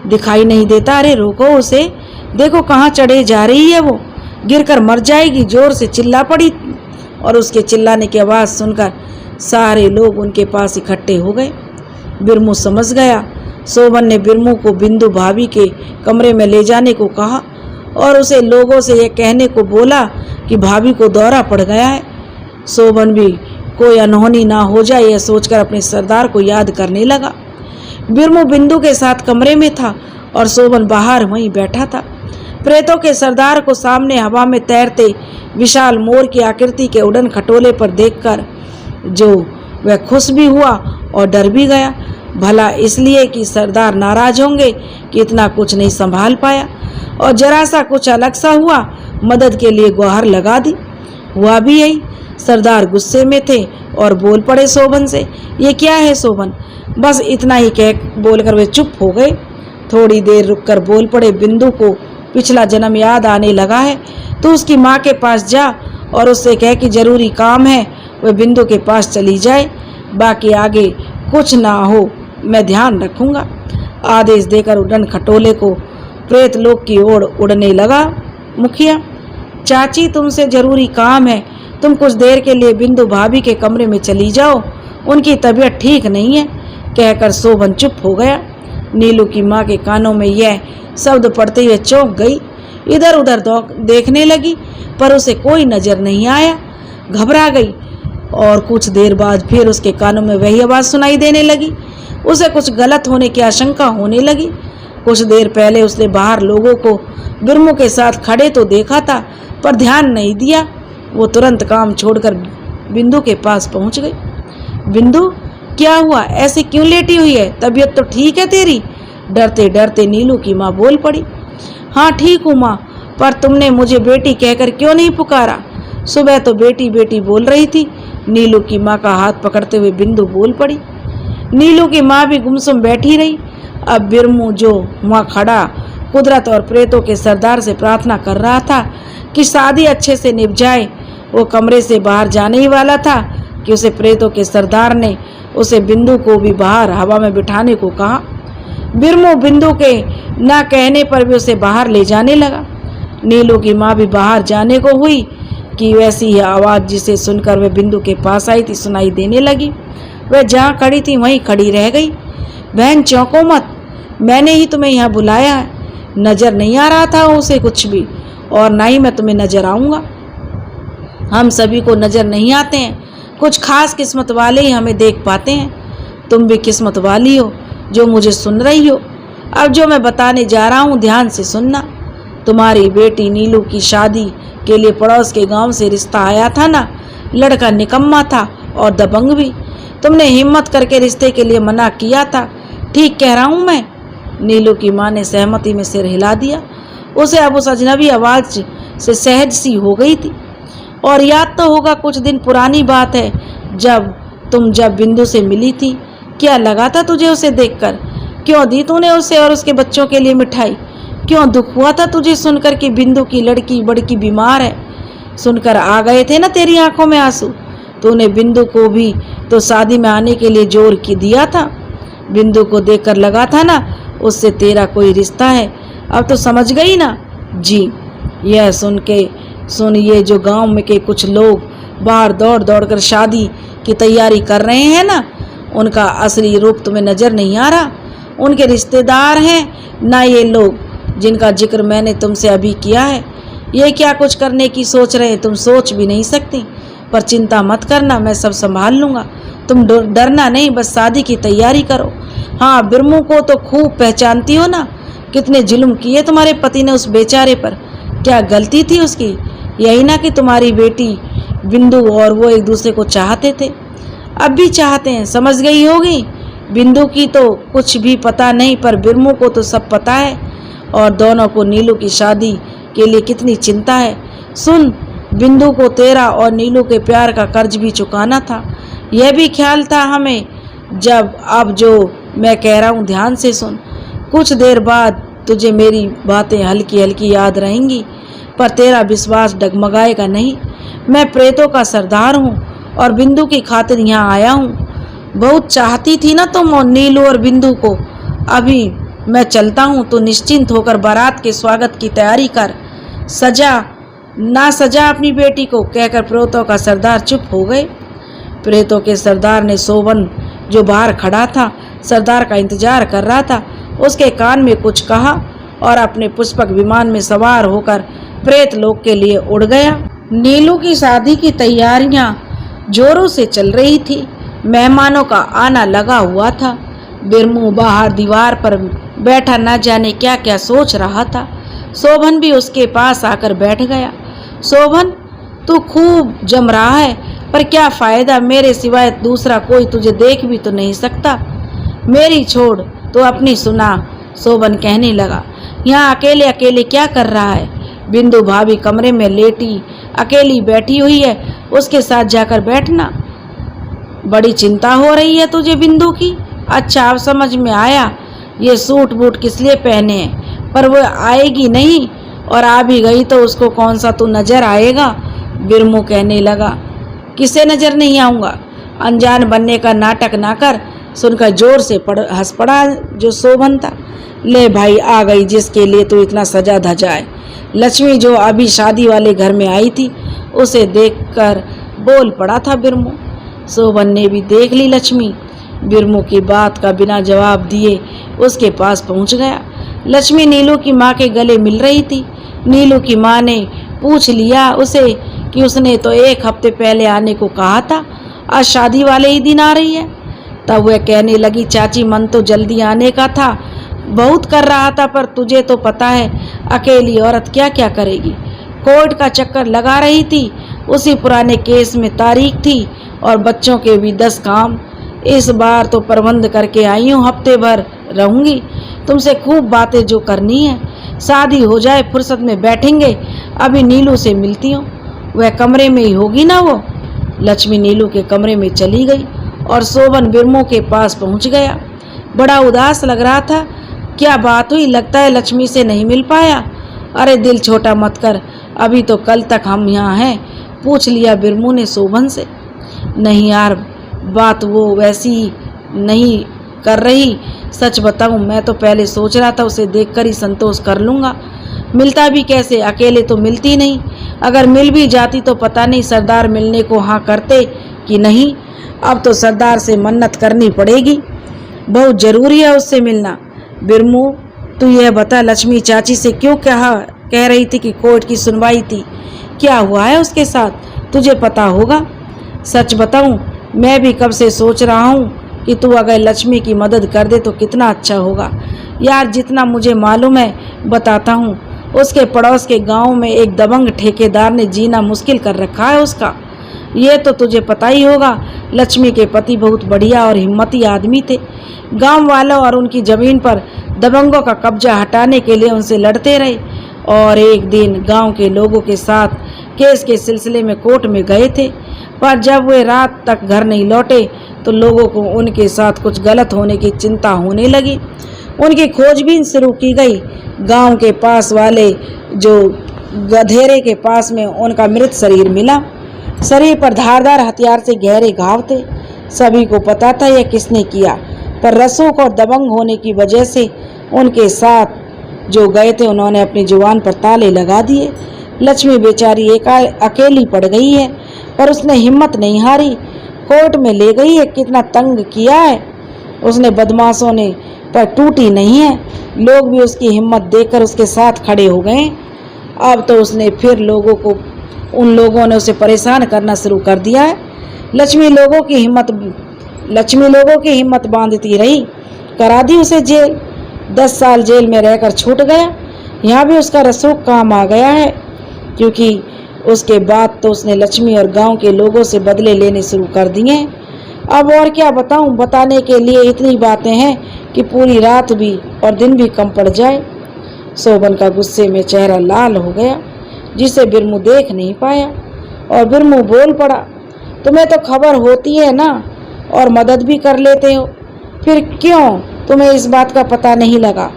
दिखाई नहीं देता? अरे रोको उसे, देखो कहाँ चढ़े जा रही है वो, गिरकर मर जाएगी। जोर से चिल्ला पड़ी और उसके चिल्लाने की आवाज़ सुनकर सारे लोग उनके पास इकट्ठे हो गए। बिरमू समझ गया। शोभन ने बिरमू को बिंदु भाभी के कमरे में ले जाने को कहा और उसे लोगों से यह कहने को बोला कि भाभी को दौरा पड़ गया है। शोभन भी कोई अनहोनी ना हो जाए यह सोचकर अपने सरदार को याद करने लगा। बिरमू बिंदु के साथ कमरे में था और शोभन बाहर वहीं बैठा था। प्रेतों के सरदार को सामने हवा में तैरते विशाल मोर की आकृति के उड़न खटोले पर देखकर जो वह खुश भी हुआ और डर भी गया। भला इसलिए कि सरदार नाराज होंगे कि इतना कुछ नहीं संभाल पाया, और जरा सा कुछ अलग सा हुआ, मदद के लिए गुहार लगा दी। हुआ भी यही। सरदार गुस्से में थे और बोल पड़े शोभन से, ये क्या है शोभन? बस इतना ही कह बोलकर वे चुप हो गए। थोड़ी देर रुककर बोल पड़े, बिंदु को पिछला जन्म याद आने लगा है, तो उसकी माँ के पास जा और उससे कह कि जरूरी काम है, वह बिंदु के पास चली जाए, बाकी आगे कुछ ना हो मैं ध्यान रखूंगा। आदेश देकर उड़न खटोले को प्रेत लोक की ओर उड़ने लगा। मुखिया, चाची तुमसे जरूरी काम है, तुम कुछ देर के लिए बिंदु भाभी के कमरे में चली जाओ, उनकी तबीयत ठीक नहीं है, कहकर शोभन चुप हो गया। नीलू की माँ के कानों में यह शब्द पड़ते हुए चौंक गई। इधर उधर देखने लगी पर उसे कोई नजर नहीं आया। घबरा गई और कुछ देर बाद फिर उसके कानों में वही आवाज़ सुनाई देने लगी। उसे कुछ गलत होने की आशंका होने लगी। कुछ देर पहले उसने बाहर लोगों को बिरमू के साथ खड़े तो देखा था पर ध्यान नहीं दिया। वो तुरंत काम छोड़कर बिंदु के पास पहुंच गई। बिंदु, क्या हुआ? ऐसे क्यों लेटी हुई है? तबीयत तो ठीक है तेरी? डरते डरते नीलू की माँ बोल पड़ी। हाँ ठीक हूँ माँ, पर तुमने मुझे बेटी कहकर क्यों नहीं पुकारा? सुबह तो बेटी बेटी बोल रही थी। नीलू की माँ का हाथ पकड़ते हुए बिंदु बोल पड़ी। नीलू की माँ भी गुमसुम बैठी रही। अब बिरमू जो वहाँ खड़ा कुदरत और प्रेतों के सरदार से प्रार्थना कर रहा था कि शादी अच्छे से निभ जाए, वो कमरे से बाहर जाने ही वाला था कि उसे प्रेतों के सरदार ने उसे बिंदु को भी बाहर हवा में बिठाने को कहा। बिरमू बिंदु के ना कहने पर भी उसे बाहर ले जाने लगा। नीलू की माँ भी बाहर जाने को हुई कि वैसी ही आवाज़ जिसे सुनकर वह बिंदु के पास आई थी सुनाई देने लगी। वह जहाँ खड़ी थी वहीं खड़ी रह गई। बहन चौंको मत, मैंने ही तुम्हें यहाँ बुलाया है। नज़र नहीं आ रहा था उसे कुछ भी, और ना ही मैं तुम्हें नज़र आऊँगा। हम सभी को नज़र नहीं आते हैं, कुछ खास किस्मत वाले ही हमें देख पाते हैं। तुम भी किस्मत वाली हो जो मुझे सुन रही हो। अब जो मैं बताने जा रहा हूँ ध्यान से सुनना। तुम्हारी बेटी नीलू की शादी के लिए पड़ोस के गांव से रिश्ता आया था ना। लड़का निकम्मा था और दबंग भी। तुमने हिम्मत करके रिश्ते के लिए मना किया था। ठीक कह रहा हूँ मैं? नीलू की माँ ने सहमति में सिर हिला दिया। उसे अब उस अजनबी आवाज़ से सहज सी हो गई थी। और याद तो होगा, कुछ दिन पुरानी बात है, जब बिंदु से मिली थी। क्या लगा था तुझे उसे देखकर? क्यों दी तूने उसे और उसके बच्चों के लिए मिठाई? क्यों दुख हुआ था तुझे सुनकर कि बिंदु की लड़की बड़की बीमार है? सुनकर आ गए थे ना तेरी आंखों में आंसू? तूने बिंदु को भी तो शादी में आने के लिए जोर की दिया था। बिंदु को देखकर लगा था ना उससे तेरा कोई रिश्ता है। अब तो समझ गई ना? जी। यह सुन ये जो गांव में के कुछ लोग बाहर दौड़ दौड़ कर शादी की तैयारी कर रहे हैं ना, उनका असली रूप तुम्हें नजर नहीं आ रहा। उनके रिश्तेदार हैं ना ये लोग जिनका जिक्र मैंने तुमसे अभी किया है। ये क्या कुछ करने की सोच रहे हैं तुम सोच भी नहीं सकती। पर चिंता मत करना, मैं सब संभाल लूँगा। तुम डरना नहीं, बस शादी की तैयारी करो। हाँ, बिरमू को तो खूब पहचानती हो ना। कितने जुल्म किए तुम्हारे पति ने उस बेचारे पर। क्या गलती थी उसकी? यही ना कि तुम्हारी बेटी बिंदु और वो एक दूसरे को चाहते थे, अब भी चाहते हैं। समझ गई होगी। बिंदु की तो कुछ भी पता नहीं, पर बिरमू को तो सब पता है। और दोनों को नीलू की शादी के लिए कितनी चिंता है। सुन, बिंदु को तेरा और नीलू के प्यार का कर्ज भी चुकाना था। यह भी ख्याल था हमें। अब जो मैं कह रहा हूँ ध्यान से सुन। कुछ देर बाद तुझे मेरी बातें हल्की हल्की याद रहेंगी, पर तेरा विश्वास डगमगाएगा नहीं। मैं प्रेतों का सरदार हूँ और बिंदु की खातिर यहाँ आया हूँ। बहुत चाहती थी ना तुम और नीलू और बिंदु को। अभी मैं चलता हूँ, तो निश्चिंत होकर बारात के स्वागत की तैयारी कर। सजा अपनी बेटी को, कहकर प्रेतों का सरदार चुप हो गए। प्रेतों के सरदार ने शोभन जो बाहर खड़ा था, सरदार का इंतजार कर रहा था, उसके कान में कुछ कहा और अपने पुष्पक विमान में सवार होकर प्रेत लोक के लिए उड़ गया। नीलू की शादी की तैयारियां जोरों से चल रही थी। मेहमानों का आना लगा हुआ था। बिरमू बाहर दीवार पर बैठा न जाने क्या क्या सोच रहा था। शोभन भी उसके पास आकर बैठ गया। शोभन, तू खूब जम रहा है, पर क्या फायदा? मेरे सिवाय दूसरा कोई तुझे देख भी तो नहीं सकता। मेरी छोड़, तो अपनी सुना। शोभन कहने लगा, यहाँ अकेले अकेले क्या कर रहा है? बिंदु भाभी कमरे में लेटी अकेली बैठी हुई है, उसके साथ जाकर बैठना। बड़ी चिंता हो रही है तुझे बिंदु की। अच्छा, अब समझ में आया ये सूट बूट किस लिए पहने हैं। पर वो आएगी नहीं, और आ भी गई तो उसको कौन सा तू नजर आएगा? बिरमू कहने लगा, किसे नजर नहीं आऊँगा? अनजान बनने का नाटक ना कर। सुनकर जोर से हंस पड़ा जो शोभन था। ले भाई, आ गई जिसके लिए तू इतना सजा धजा है। लक्ष्मी जो अभी शादी वाले घर में आई थी, उसे देखकर बोल पड़ा था बिरमू। शोभन ने भी देख ली लक्ष्मी। बिरमू की बात का बिना जवाब दिए उसके पास पहुंच गया। लक्ष्मी नीलू की माँ के गले मिल रही थी। नीलू की माँ ने पूछ लिया उसे कि उसने तो 1 हफ्ते पहले आने को कहा था, आज शादी वाले ही दिन आ रही है। तब वह कहने लगी, चाची मन तो जल्दी आने का था, बहुत कर रहा था, पर तुझे तो पता है अकेली औरत क्या क्या करेगी। कोर्ट का चक्कर लगा रही थी, उसी पुराने केस में तारीख थी और बच्चों के भी 10 काम। इस बार तो प्रबंध करके आई हूँ, हफ्ते भर रहूंगी। तुमसे खूब बातें जो करनी है, शादी हो जाए फुर्सत में बैठेंगे। अभी नीलू से मिलती हूँ, वह कमरे में ही होगी ना वो। लक्ष्मी नीलू के कमरे में चली गई और शोभन बिरमो के पास पहुंच गया। बड़ा उदास लग रहा था। क्या बात हुई, लगता है लक्ष्मी से नहीं मिल पाया। अरे दिल छोटा मत कर, अभी तो कल तक हम यहाँ हैं, पूछ लिया बिरमू ने शोभन से। नहीं यार, बात वो वैसी नहीं कर रही। सच बताऊं, मैं तो पहले सोच रहा था उसे देखकर ही संतोष कर लूँगा। मिलता भी कैसे, अकेले तो मिलती नहीं। अगर मिल भी जाती तो पता नहीं सरदार मिलने को हाँ करते कि नहीं। अब तो सरदार से मन्नत करनी पड़ेगी, बहुत ज़रूरी है उससे मिलना। बिरमू, तू यह बता, लक्ष्मी चाची से क्यों कह रही थी कि कोर्ट की सुनवाई थी? क्या हुआ है उसके साथ, तुझे पता होगा। सच बताऊं, मैं भी कब से सोच रहा हूँ कि तू अगर लक्ष्मी की मदद कर दे तो कितना अच्छा होगा। यार जितना मुझे मालूम है बताता हूँ। उसके पड़ोस के गांव में एक दबंग ठेकेदार ने जीना मुश्किल कर रखा है उसका। ये तो तुझे पता ही होगा। लक्ष्मी के पति बहुत बढ़िया और हिम्मती आदमी थे। गांव वालों और उनकी ज़मीन पर दबंगों का कब्जा हटाने के लिए उनसे लड़ते रहे और एक दिन गांव के लोगों के साथ केस के सिलसिले में कोर्ट में गए थे। पर जब वे रात तक घर नहीं लौटे तो लोगों को उनके साथ कुछ गलत होने की चिंता होने लगी। उनकी खोजबीन शुरू की गई। गांव के पास वाले जो गधेरे के पास में उनका मृत शरीर मिला। शरीर पर धारदार हथियार से गहरे घाव थे। सभी को पता था यह किसने किया, पर रसूख और दबंग होने की वजह से उनके साथ जो गए थे उन्होंने अपनी जुबान पर ताले लगा दिए। लक्ष्मी बेचारी अकेली पड़ गई है, पर उसने हिम्मत नहीं हारी। कोर्ट में ले गई है, कितना तंग किया है उसने बदमाशों ने, पर टूटी नहीं है। लोग भी उसकी हिम्मत देखकर उसके साथ खड़े हो गए। अब तो उसने फिर उन लोगों ने उसे परेशान करना शुरू कर दिया है। लक्ष्मी लोगों की हिम्मत बांधती रही, करा दी उसे जेल। 10 साल जेल में रहकर छूट गया। यहाँ भी उसका रसूख काम आ गया है, क्योंकि उसके बाद तो उसने लक्ष्मी और गांव के लोगों से बदले लेने शुरू कर दिए। अब और क्या बताऊं, बताने के लिए इतनी बातें हैं कि पूरी रात भी और दिन भी कम पड़ जाए। शोभन का गुस्से में चेहरा लाल हो गया, जिसे बिरमू देख नहीं पाया, और बिरमू बोल पड़ा, तुम्हें तो खबर होती है ना और मदद भी कर लेते हो, फिर क्यों तुम्हें इस बात का पता नहीं लगा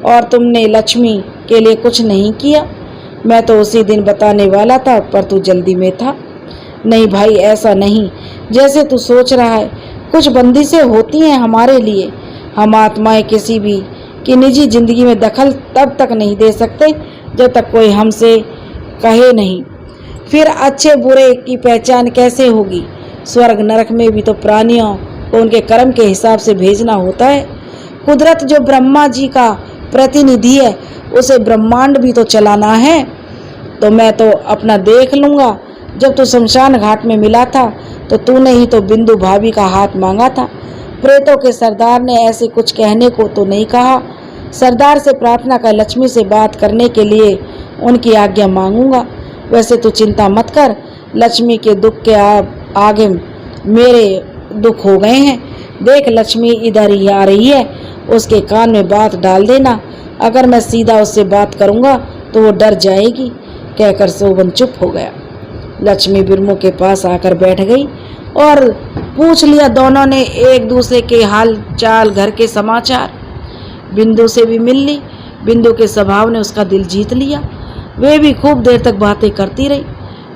और तुमने लक्ष्मी के लिए कुछ नहीं किया? मैं तो उसी दिन बताने वाला था, पर तू जल्दी में था। नहीं भाई, ऐसा नहीं जैसे तू सोच रहा है। कुछ बंदिशें होती हैं हमारे लिए। हम आत्माएं किसी भी की निजी जिंदगी में दखल तब तक नहीं दे सकते जब तक कोई हमसे कहे नहीं। फिर अच्छे बुरे की पहचान कैसे होगी? स्वर्ग नरक में भी तो प्राणियों को उनके कर्म के हिसाब से भेजना होता है। कुदरत जो ब्रह्मा जी का प्रतिनिधि है, उसे ब्रह्मांड भी तो चलाना है। तो मैं तो अपना देख लूँगा। जब तू शमशान घाट में मिला था तो तूने ही तो बिंदु भाभी का हाथ मांगा था। प्रेतों के सरदार ने ऐसे कुछ कहने को तो नहीं कहा। सरदार से प्रार्थना कर लक्ष्मी से बात करने के लिए उनकी आज्ञा मांगूंगा। वैसे तो चिंता मत कर, लक्ष्मी के दुख के आगे मेरे दुख हो गए हैं। देख, लक्ष्मी इधर ही आ रही है, उसके कान में बात डाल देना। अगर मैं सीधा उससे बात करूंगा तो वो डर जाएगी। कहकर शोभन चुप हो गया। लक्ष्मी बिरमू के पास आकर बैठ गई और पूछ लिया दोनों ने एक दूसरे के हाल चाल, घर के समाचार। बिंदु से भी मिल ली। बिंदु के स्वभाव ने उसका दिल जीत लिया। वे भी खूब देर तक बातें करती रही।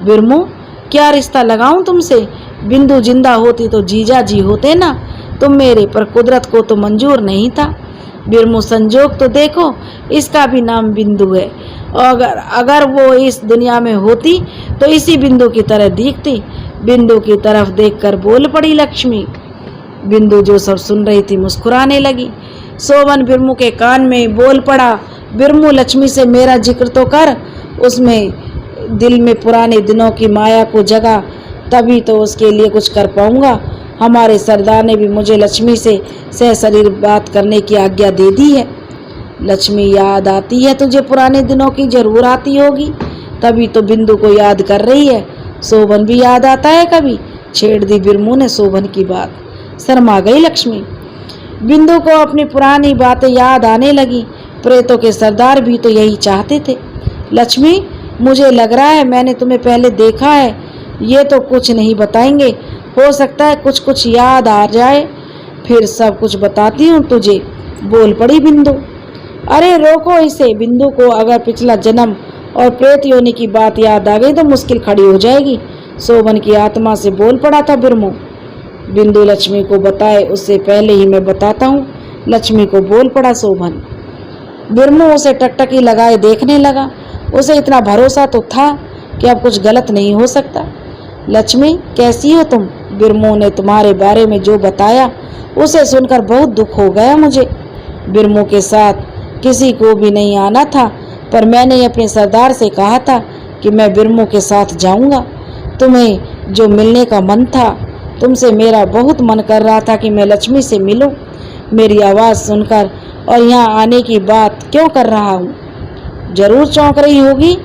बिरमू, क्या रिश्ता लगाऊं तुमसे? बिंदु जिंदा होती तो जीजा जी होते ना तुम मेरे, पर कुदरत को तो मंजूर नहीं था। बिरमू, संजोग तो देखो, इसका भी नाम बिंदु है। और अगर वो इस दुनिया में होती तो इसी बिंदु की तरह दिखती। बिंदु की तरफ देखकर बोल पड़ी लक्ष्मी। बिंदु जो सब सुन रही थी मुस्कुराने लगी। सोबन बिरमू के कान में बोल पड़ा, बिरमू लक्ष्मी से मेरा जिक्र तो कर, उसमें दिल में पुराने दिनों की माया को जगा, तभी तो उसके लिए कुछ कर पाऊंगा। हमारे सरदार ने भी मुझे लक्ष्मी से सहशरीर बात करने की आज्ञा दे दी है। लक्ष्मी याद आती है तुझे पुराने दिनों की? जरूर आती होगी, तभी तो बिंदु को याद कर रही है। सोबन भी याद आता है कभी? छेड़ दी बिरमू ने सोबन की बात। शर्मा गई लक्ष्मी। बिंदु को अपनी पुरानी बातें याद आने लगी। प्रेतों के सरदार भी तो यही चाहते थे। लक्ष्मी, मुझे लग रहा है मैंने तुम्हें पहले देखा है। ये तो कुछ नहीं बताएंगे, हो सकता है कुछ कुछ याद आ जाए, फिर सब कुछ बताती हूँ तुझे, बोल पड़ी बिंदु। अरे रोको इसे। बिंदु को अगर पिछला जन्म और प्रेत योनि की बात याद आ गई तो मुश्किल खड़ी हो जाएगी, सोबन की आत्मा से बोल पड़ा था बिरमू। बिंदु लक्ष्मी को बताए उससे पहले ही मैं बताता हूँ, लक्ष्मी को बोल पड़ा सोबन। बिरमू उसे टकटकी लगाए देखने लगा। उसे इतना भरोसा तो था कि अब कुछ गलत नहीं हो सकता। लक्ष्मी, कैसी हो तुम? बिरमू ने तुम्हारे बारे में जो बताया उसे सुनकर बहुत दुख हो गया मुझे। बिरमू के साथ किसी को भी नहीं आना था, पर मैंने अपने सरदार से कहा था कि मैं बिरमू के साथ जाऊंगा। तुम्हें जो मिलने का मन था, तुमसे मेरा बहुत मन कर रहा था कि मैं लक्ष्मी से मिलूं। मेरी आवाज़ सुनकर और यहाँ आने की बात क्यों कर रहा हूँ? जरूर चौंक रही होगी।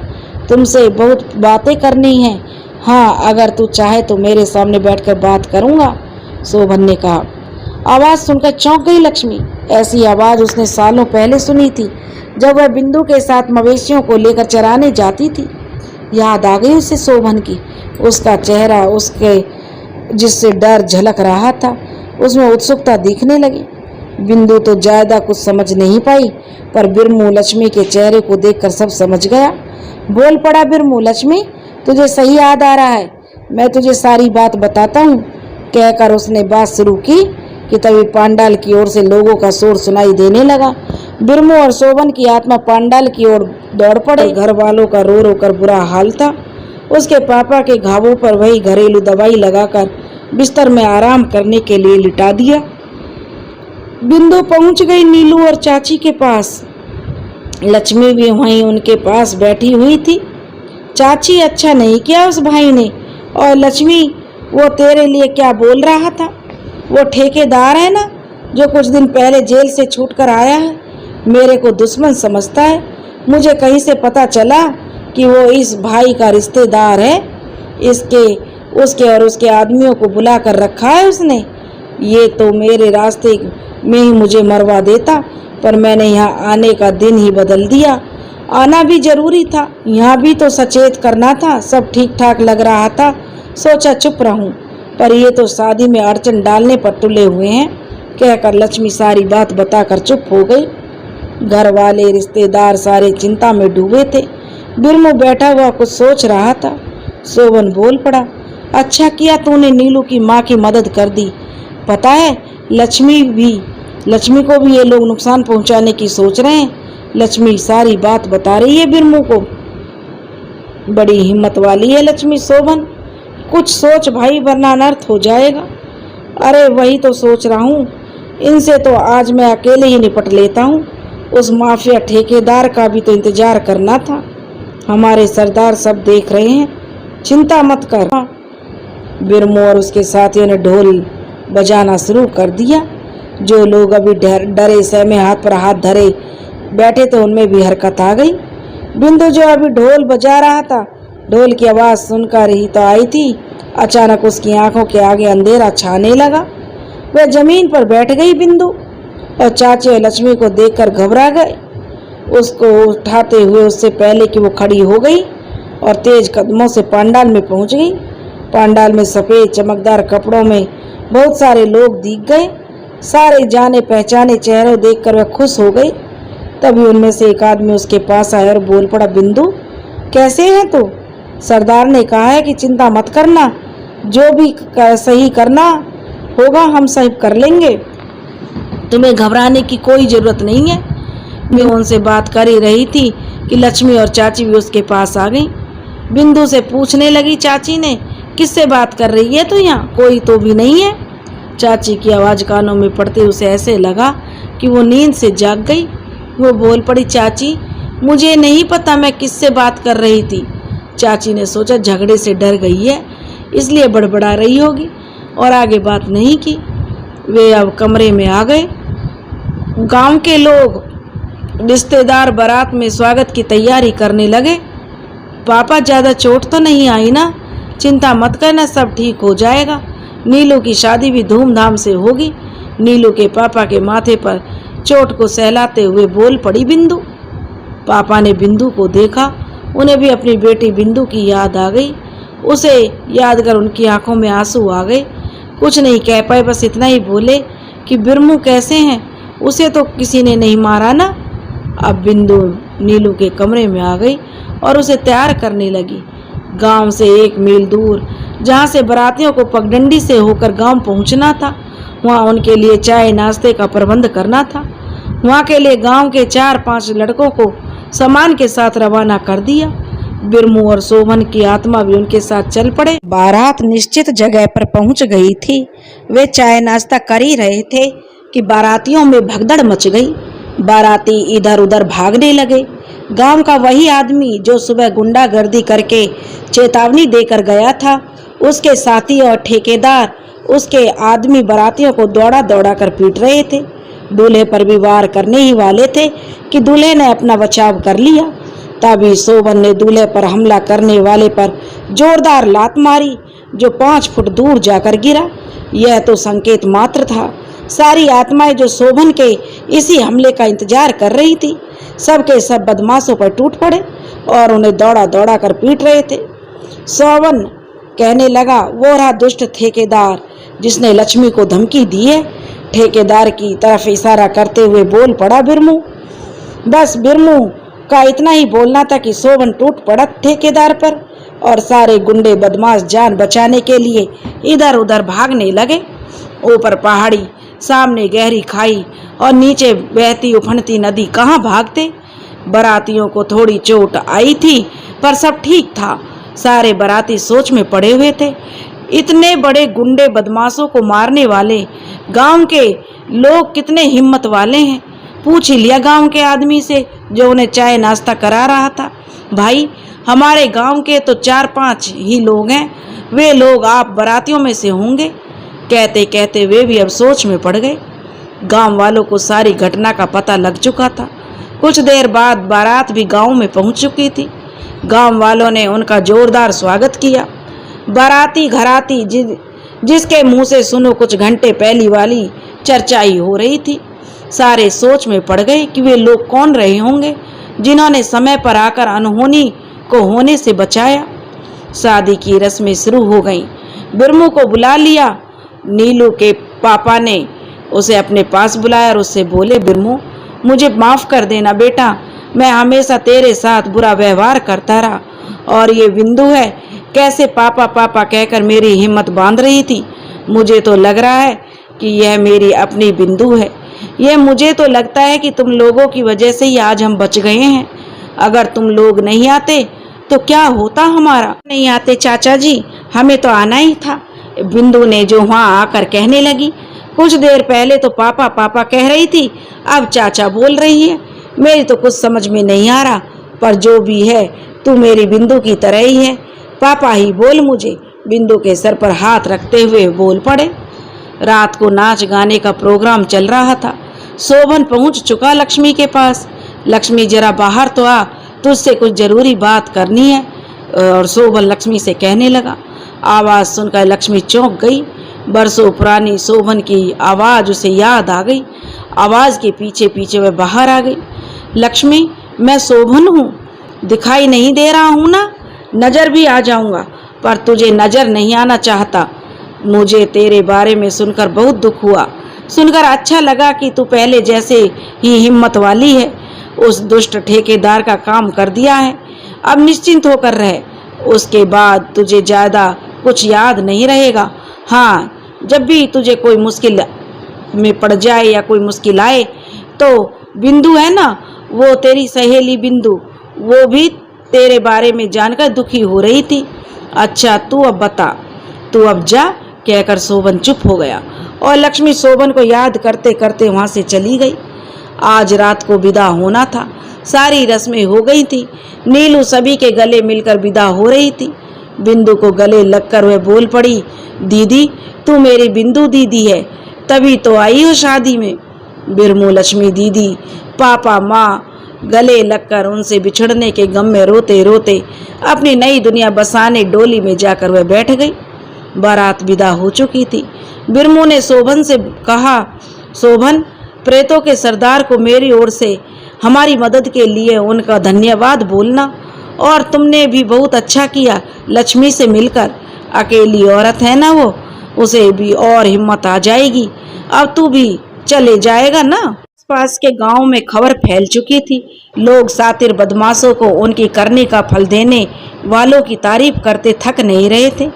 तुमसे बहुत बातें करनी हैं। हाँ, अगर तू चाहे तो मेरे सामने बैठकर बात करूँगा, सोबन ने कहा। आवाज़ सुनकर चौंक गई लक्ष्मी। ऐसी आवाज़ उसने सालों पहले सुनी थी, जब वह बिंदु के साथ मवेशियों को लेकर चराने जाती थी। याद आ गई उसे सोबन की, उसका चेहरा, उसके जिससे डर झलक रहा था, उसमें उत्सुकता दिखने लगी। बिंदु तो ज़्यादा कुछ समझ नहीं पाई, पर बिरमू लक्ष्मी के चेहरे को देखकर सब समझ गया। बोल पड़ा बिरमू, लक्ष्मी तुझे सही याद आ रहा है, मैं तुझे सारी बात बताता हूँ, कहकर उसने बात शुरू की कि तभी पांडाल की ओर से लोगों का शोर सुनाई देने लगा। बिरमू और सोबन की आत्मा पांडाल की ओर दौड़ पड़े। घर वालों का रो रो कर बुरा हाल था। उसके पापा के घावों पर वही घरेलू दवाई लगाकर बिस्तर में आराम करने के लिए लिटा दिया। बिंदु पहुंच गई नीलू और चाची के पास। लक्ष्मी भी वहीं उनके पास बैठी हुई थी। चाची, अच्छा नहीं किया उस भाई ने। और लक्ष्मी, वो तेरे लिए क्या बोल रहा था? वो ठेकेदार है ना, जो कुछ दिन पहले जेल से छूट कर आया है, मेरे को दुश्मन समझता है। मुझे कहीं से पता चला कि वो इस भाई का रिश्तेदार है। उसके और उसके आदमियों को बुला कर रखा है उसने। ये तो मेरे रास्ते में ही मुझे मरवा देता, पर मैंने यहाँ आने का दिन ही बदल दिया। आना भी जरूरी था, यहाँ भी तो सचेत करना था। सब ठीक ठाक लग रहा था, सोचा चुप रहूं, पर ये तो शादी में अड़चन डालने पर तुले हुए हैं, कहकर लक्ष्मी सारी बात बताकर चुप हो गई। घर वाले, रिश्तेदार सारे चिंता में डूबे थे। बिरमू बैठा हुआ कुछ सोच रहा था। सोबन बोल पड़ा, अच्छा किया तूने नीलू की माँ की मदद कर दी। पता है, लक्ष्मी को भी ये लोग नुकसान पहुंचाने की सोच रहे हैं। लक्ष्मी सारी बात बता रही है बिरमू को। बड़ी हिम्मत वाली है लक्ष्मी। सोबन, कुछ सोच भाई, वरना अनर्थ हो जाएगा। अरे वही तो सोच रहा हूँ, इनसे तो आज मैं अकेले ही निपट लेता हूँ। उस माफिया ठेकेदार का भी तो इंतजार करना था। हमारे सरदार सब देख रहे हैं, चिंता मत कर। बिरमू और उसके साथियों ने ढोल बजाना शुरू कर दिया। जो लोग अभी डरे सहमे हाथ पर हाथ धरे बैठे थे, उनमें भी हरकत आ गई। बिंदु जो अभी ढोल बजा रहा था, ढोल की आवाज़ सुनकर ही तो आई थी, अचानक उसकी आंखों के आगे अंधेरा छाने लगा। वह जमीन पर बैठ गई। बिंदु और चाची और लक्ष्मी को देखकर घबरा गए। उसको उठाते हुए उससे पहले कि वो खड़ी हो गई और तेज कदमों से पांडाल में पहुंच गई। पांडाल में सफ़ेद चमकदार कपड़ों में बहुत सारे लोग दिख गए। सारे जाने पहचाने चेहरे देखकर वह खुश हो गई। तभी उनमें से एक आदमी उसके पास आया और बोल पड़ा, बिंदु कैसे है तू? सरदार ने कहा है कि चिंता मत करना, जो भी सही करना होगा हम सही कर लेंगे, तुम्हें घबराने की कोई ज़रूरत नहीं है। मैं उनसे बात कर ही रही थी कि लक्ष्मी और चाची भी उसके पास आ गई। बिंदु से पूछने लगी चाची ने, किससे बात कर रही है तू? यहाँ कोई तो भी नहीं है। चाची की आवाज़ कानों में पड़ते उसे ऐसे लगा कि वो नींद से जाग गई। वो बोल पड़ी, चाची मुझे नहीं पता मैं किससे बात कर रही थी। चाची ने सोचा झगड़े से डर गई है इसलिए बड़बड़ा रही होगी और आगे बात नहीं की। वे अब कमरे में आ गए। गांव के लोग रिश्तेदार बारात में स्वागत की तैयारी करने लगे। पापा ज़्यादा चोट तो नहीं आई ना? चिंता मत करना, सब ठीक हो जाएगा। नीलू की शादी भी धूमधाम से होगी। नीलू के पापा के माथे पर चोट को सहलाते हुए बोल पड़ी बिंदु। पापा ने बिंदु को देखा। उन्हें भी अपनी बेटी बिंदु की याद आ गई। उसे याद कर उनकी आंखों में आंसू आ गए। कुछ नहीं कह पाए, बस इतना ही बोले कि बिरमू कैसे हैं? उसे तो किसी ने नहीं मारा ना? अब बिंदु नीलू के कमरे में आ गई और उसे तैयार करने लगी। गांव से 1 मील दूर जहां से बारातियों को पगडंडी से होकर गांव पहुंचना था, वहां उनके लिए चाय नाश्ते का प्रबंध करना था। वहां के लिए गांव के 4-5 लड़कों को सामान के साथ रवाना कर दिया। बिरमू और शोभन की आत्मा भी उनके साथ चल पड़े। बारात निश्चित जगह पर पहुंच गई थी। वे चाय नाश्ता कर ही रहे थे कि बारातियों में भगदड़ मच गई। बाराती इधर उधर भागने लगे। गांव का वही आदमी जो सुबह गुंडागर्दी करके चेतावनी देकर गया था, उसके साथी और ठेकेदार उसके आदमी बारातियों को दौड़ा दौड़ा कर पीट रहे थे। दूल्हे पर भी वार करने ही वाले थे कि दूल्हे ने अपना बचाव कर लिया। तभी शोभन ने दूल्हे पर हमला करने वाले पर जोरदार लात मारी जो 5 फुट दूर जाकर गिरा। यह तो संकेत मात्र था। सारी आत्माएं जो शोभन के इसी हमले का इंतजार कर रही थी, सब के सब बदमाशों पर टूट पड़े और उन्हें दौड़ा दौड़ा कर पीट रहे थे। शोभन कहने लगा, वो रहा दुष्ट ठेकेदार जिसने लक्ष्मी को धमकी दी है। ठेकेदार की तरफ इशारा करते हुए बोल पड़ा बिरमू। बस बिरमू का इतना ही बोलना था कि शोभन टूट पड़ा ठेकेदार पर और सारे गुंडे बदमाश जान बचाने के लिए इधर उधर भागने लगे। ऊपर पहाड़ी, सामने गहरी खाई और नीचे बहती उफनती नदी, कहाँ भागते। बारातियों को थोड़ी चोट आई थी पर सब ठीक था। सारे बाराती सोच में पड़े हुए थे। इतने बड़े गुंडे बदमाशों को मारने वाले गांव के लोग कितने हिम्मत वाले हैं। पूछ ही लिया गांव के आदमी से जो उन्हें चाय नाश्ता करा रहा था, भाई हमारे गांव के तो 4-5 ही लोग हैं, वे लोग आप बारातियों में से होंगे। कहते कहते वे भी अब सोच में पड़ गए। गांव वालों को सारी घटना का पता लग चुका था। कुछ देर बाद बारात भी गांव में पहुंच चुकी थी। गांव वालों ने उनका जोरदार स्वागत किया। बाराती घराती जिसके मुंह से सुनो कुछ घंटे पहली वाली चर्चा ही हो रही थी। सारे सोच में पड़ गए कि वे लोग कौन रहे होंगे जिन्होंने समय पर आकर अनहोनी को होने से बचाया। शादी की रस्में शुरू हो गईं। बिरमू को बुला लिया। नीलू के पापा ने उसे अपने पास बुलाया और उससे बोले, बिरमू मुझे माफ़ कर देना बेटा, मैं हमेशा तेरे साथ बुरा व्यवहार करता रहा और ये बिंदु है कैसे पापा पापा कहकर मेरी हिम्मत बांध रही थी। मुझे तो लग रहा है कि यह मेरी अपनी बिंदु है। यह मुझे तो लगता है कि तुम लोगों की वजह से ही आज हम बच गए हैं। अगर तुम लोग नहीं आते तो क्या होता हमारा। नहीं आते चाचा जी, हमें तो आना ही था, बिंदु ने जो वहाँ आकर कहने लगी। कुछ देर पहले तो पापा पापा कह रही थी, अब चाचा बोल रही है। मेरी तो कुछ समझ में नहीं आ रहा, पर जो भी है तू मेरी बिंदु की तरह ही है। पापा ही बोल मुझे। बिंदु के सर पर हाथ रखते हुए बोल पड़े। रात को नाच गाने का प्रोग्राम चल रहा था। शोभन पहुंच चुका लक्ष्मी के पास। लक्ष्मी जरा बाहर तो आ, तुझसे कुछ जरूरी बात करनी है। और शोभन लक्ष्मी से कहने लगा। आवाज़ सुनकर लक्ष्मी चौंक गई। बरसों पुरानी शोभन की आवाज़ उसे याद आ गई। आवाज़ के पीछे पीछे वह बाहर आ गई। लक्ष्मी, मैं शोभन हूँ, दिखाई नहीं दे रहा हूँ ना? नज़र भी आ जाऊँगा पर तुझे नज़र नहीं आना चाहता। मुझे तेरे बारे में सुनकर बहुत दुख हुआ। सुनकर अच्छा लगा कि तू पहले जैसे ही हिम्मत वाली है। उस दुष्ट ठेकेदार का काम कर दिया है, अब निश्चिंत होकर रह। उसके बाद तुझे ज़्यादा कुछ याद नहीं रहेगा। हाँ, जब भी तुझे कोई मुश्किल में पड़ जाए या कोई मुश्किल आए तो बिंदु है ना, वो तेरी सहेली बिंदु, वो भी तेरे बारे में जानकर दुखी हो रही थी। अच्छा तू अब बता, तू अब जा, कहकर शोभन चुप हो गया और लक्ष्मी शोभन को याद करते करते वहाँ से चली गई। आज रात को विदा होना था, सारी रस्में हो गई थी। नीलू सभी के गले मिलकर विदा हो रही थी। बिंदु को गले लगकर वह बोल पड़ी, दीदी तू मेरी बिंदु दीदी है, तभी तो आई हो शादी में। बिरमू लक्ष्मी दीदी, पापा, माँ गले लगकर उनसे बिछड़ने के गम में रोते रोते अपनी नई दुनिया बसाने डोली में जाकर वह बैठ गई। बारात विदा हो चुकी थी। बिरमू ने शोभन से कहा, शोभन, प्रेतों के सरदार को मेरी ओर से हमारी मदद के लिए उनका धन्यवाद बोलना, और तुमने भी बहुत अच्छा किया लक्ष्मी से मिलकर। अकेली औरत है ना वो, उसे भी और हिम्मत आ जाएगी। अब तू भी चले जाएगा ना। पास के गांव में खबर फैल चुकी थी। लोग सातिर बदमाशों को उनकी करने का फल देने वालों की तारीफ करते थक नहीं रहे थे।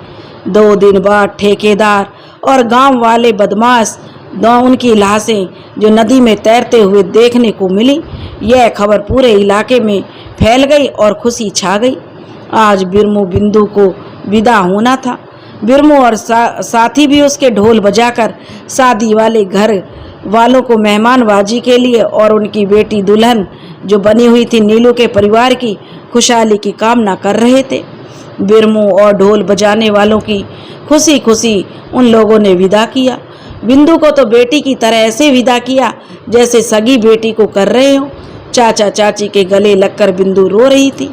2 दिन बाद ठेकेदार और गांव वाले बदमाश उनकी लाशें जो नदी में तैरते हुए देखने को मिली, यह खबर पूरे इलाके में फैल गई और खुशी छा गई। आज बिरमू बिंदु को विदा होना था। बिरमू और साथी भी उसके ढोल बजाकर शादी वाले घर वालों को मेहमानबाजी के लिए और उनकी बेटी दुल्हन जो बनी हुई थी नीलू के परिवार की खुशहाली की कामना कर रहे थे। बिरमू और ढोल बजाने वालों की खुशी खुशी उन लोगों ने विदा किया। बिंदु को तो बेटी की तरह ऐसे विदा किया जैसे सगी बेटी को कर रहे हो। चाचा चाची के गले लगकर बिंदु रो रही थी।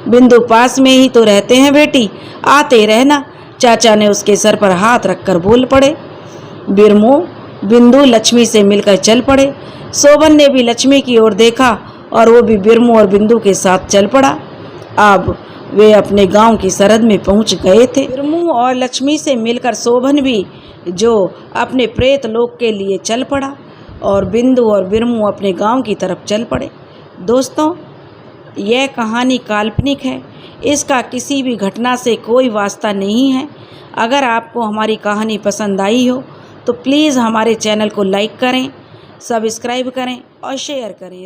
बिंदु, पास में ही तो रहते हैं बेटी, आते रहना, चाचा ने उसके सर पर हाथ रखकर बोल पड़े। बिरमू बिंदु लक्ष्मी से मिलकर चल पड़े। शोभन ने भी लक्ष्मी की ओर देखा और वो भी बिरमू और बिंदु के साथ चल पड़ा। अब वे अपने गांव की सरहद में पहुंच गए थे। बिरमू और लक्ष्मी से मिलकर शोभन भी जो अपने प्रेत लोक के लिए चल पड़ा और बिंदु और बिरमू अपने गांव की तरफ चल पड़े। दोस्तों, यह कहानी काल्पनिक है, इसका किसी भी घटना से कोई वास्ता नहीं है। अगर आपको हमारी कहानी पसंद आई हो तो प्लीज़ हमारे चैनल को लाइक करें, सब्सक्राइब करें और शेयर करें।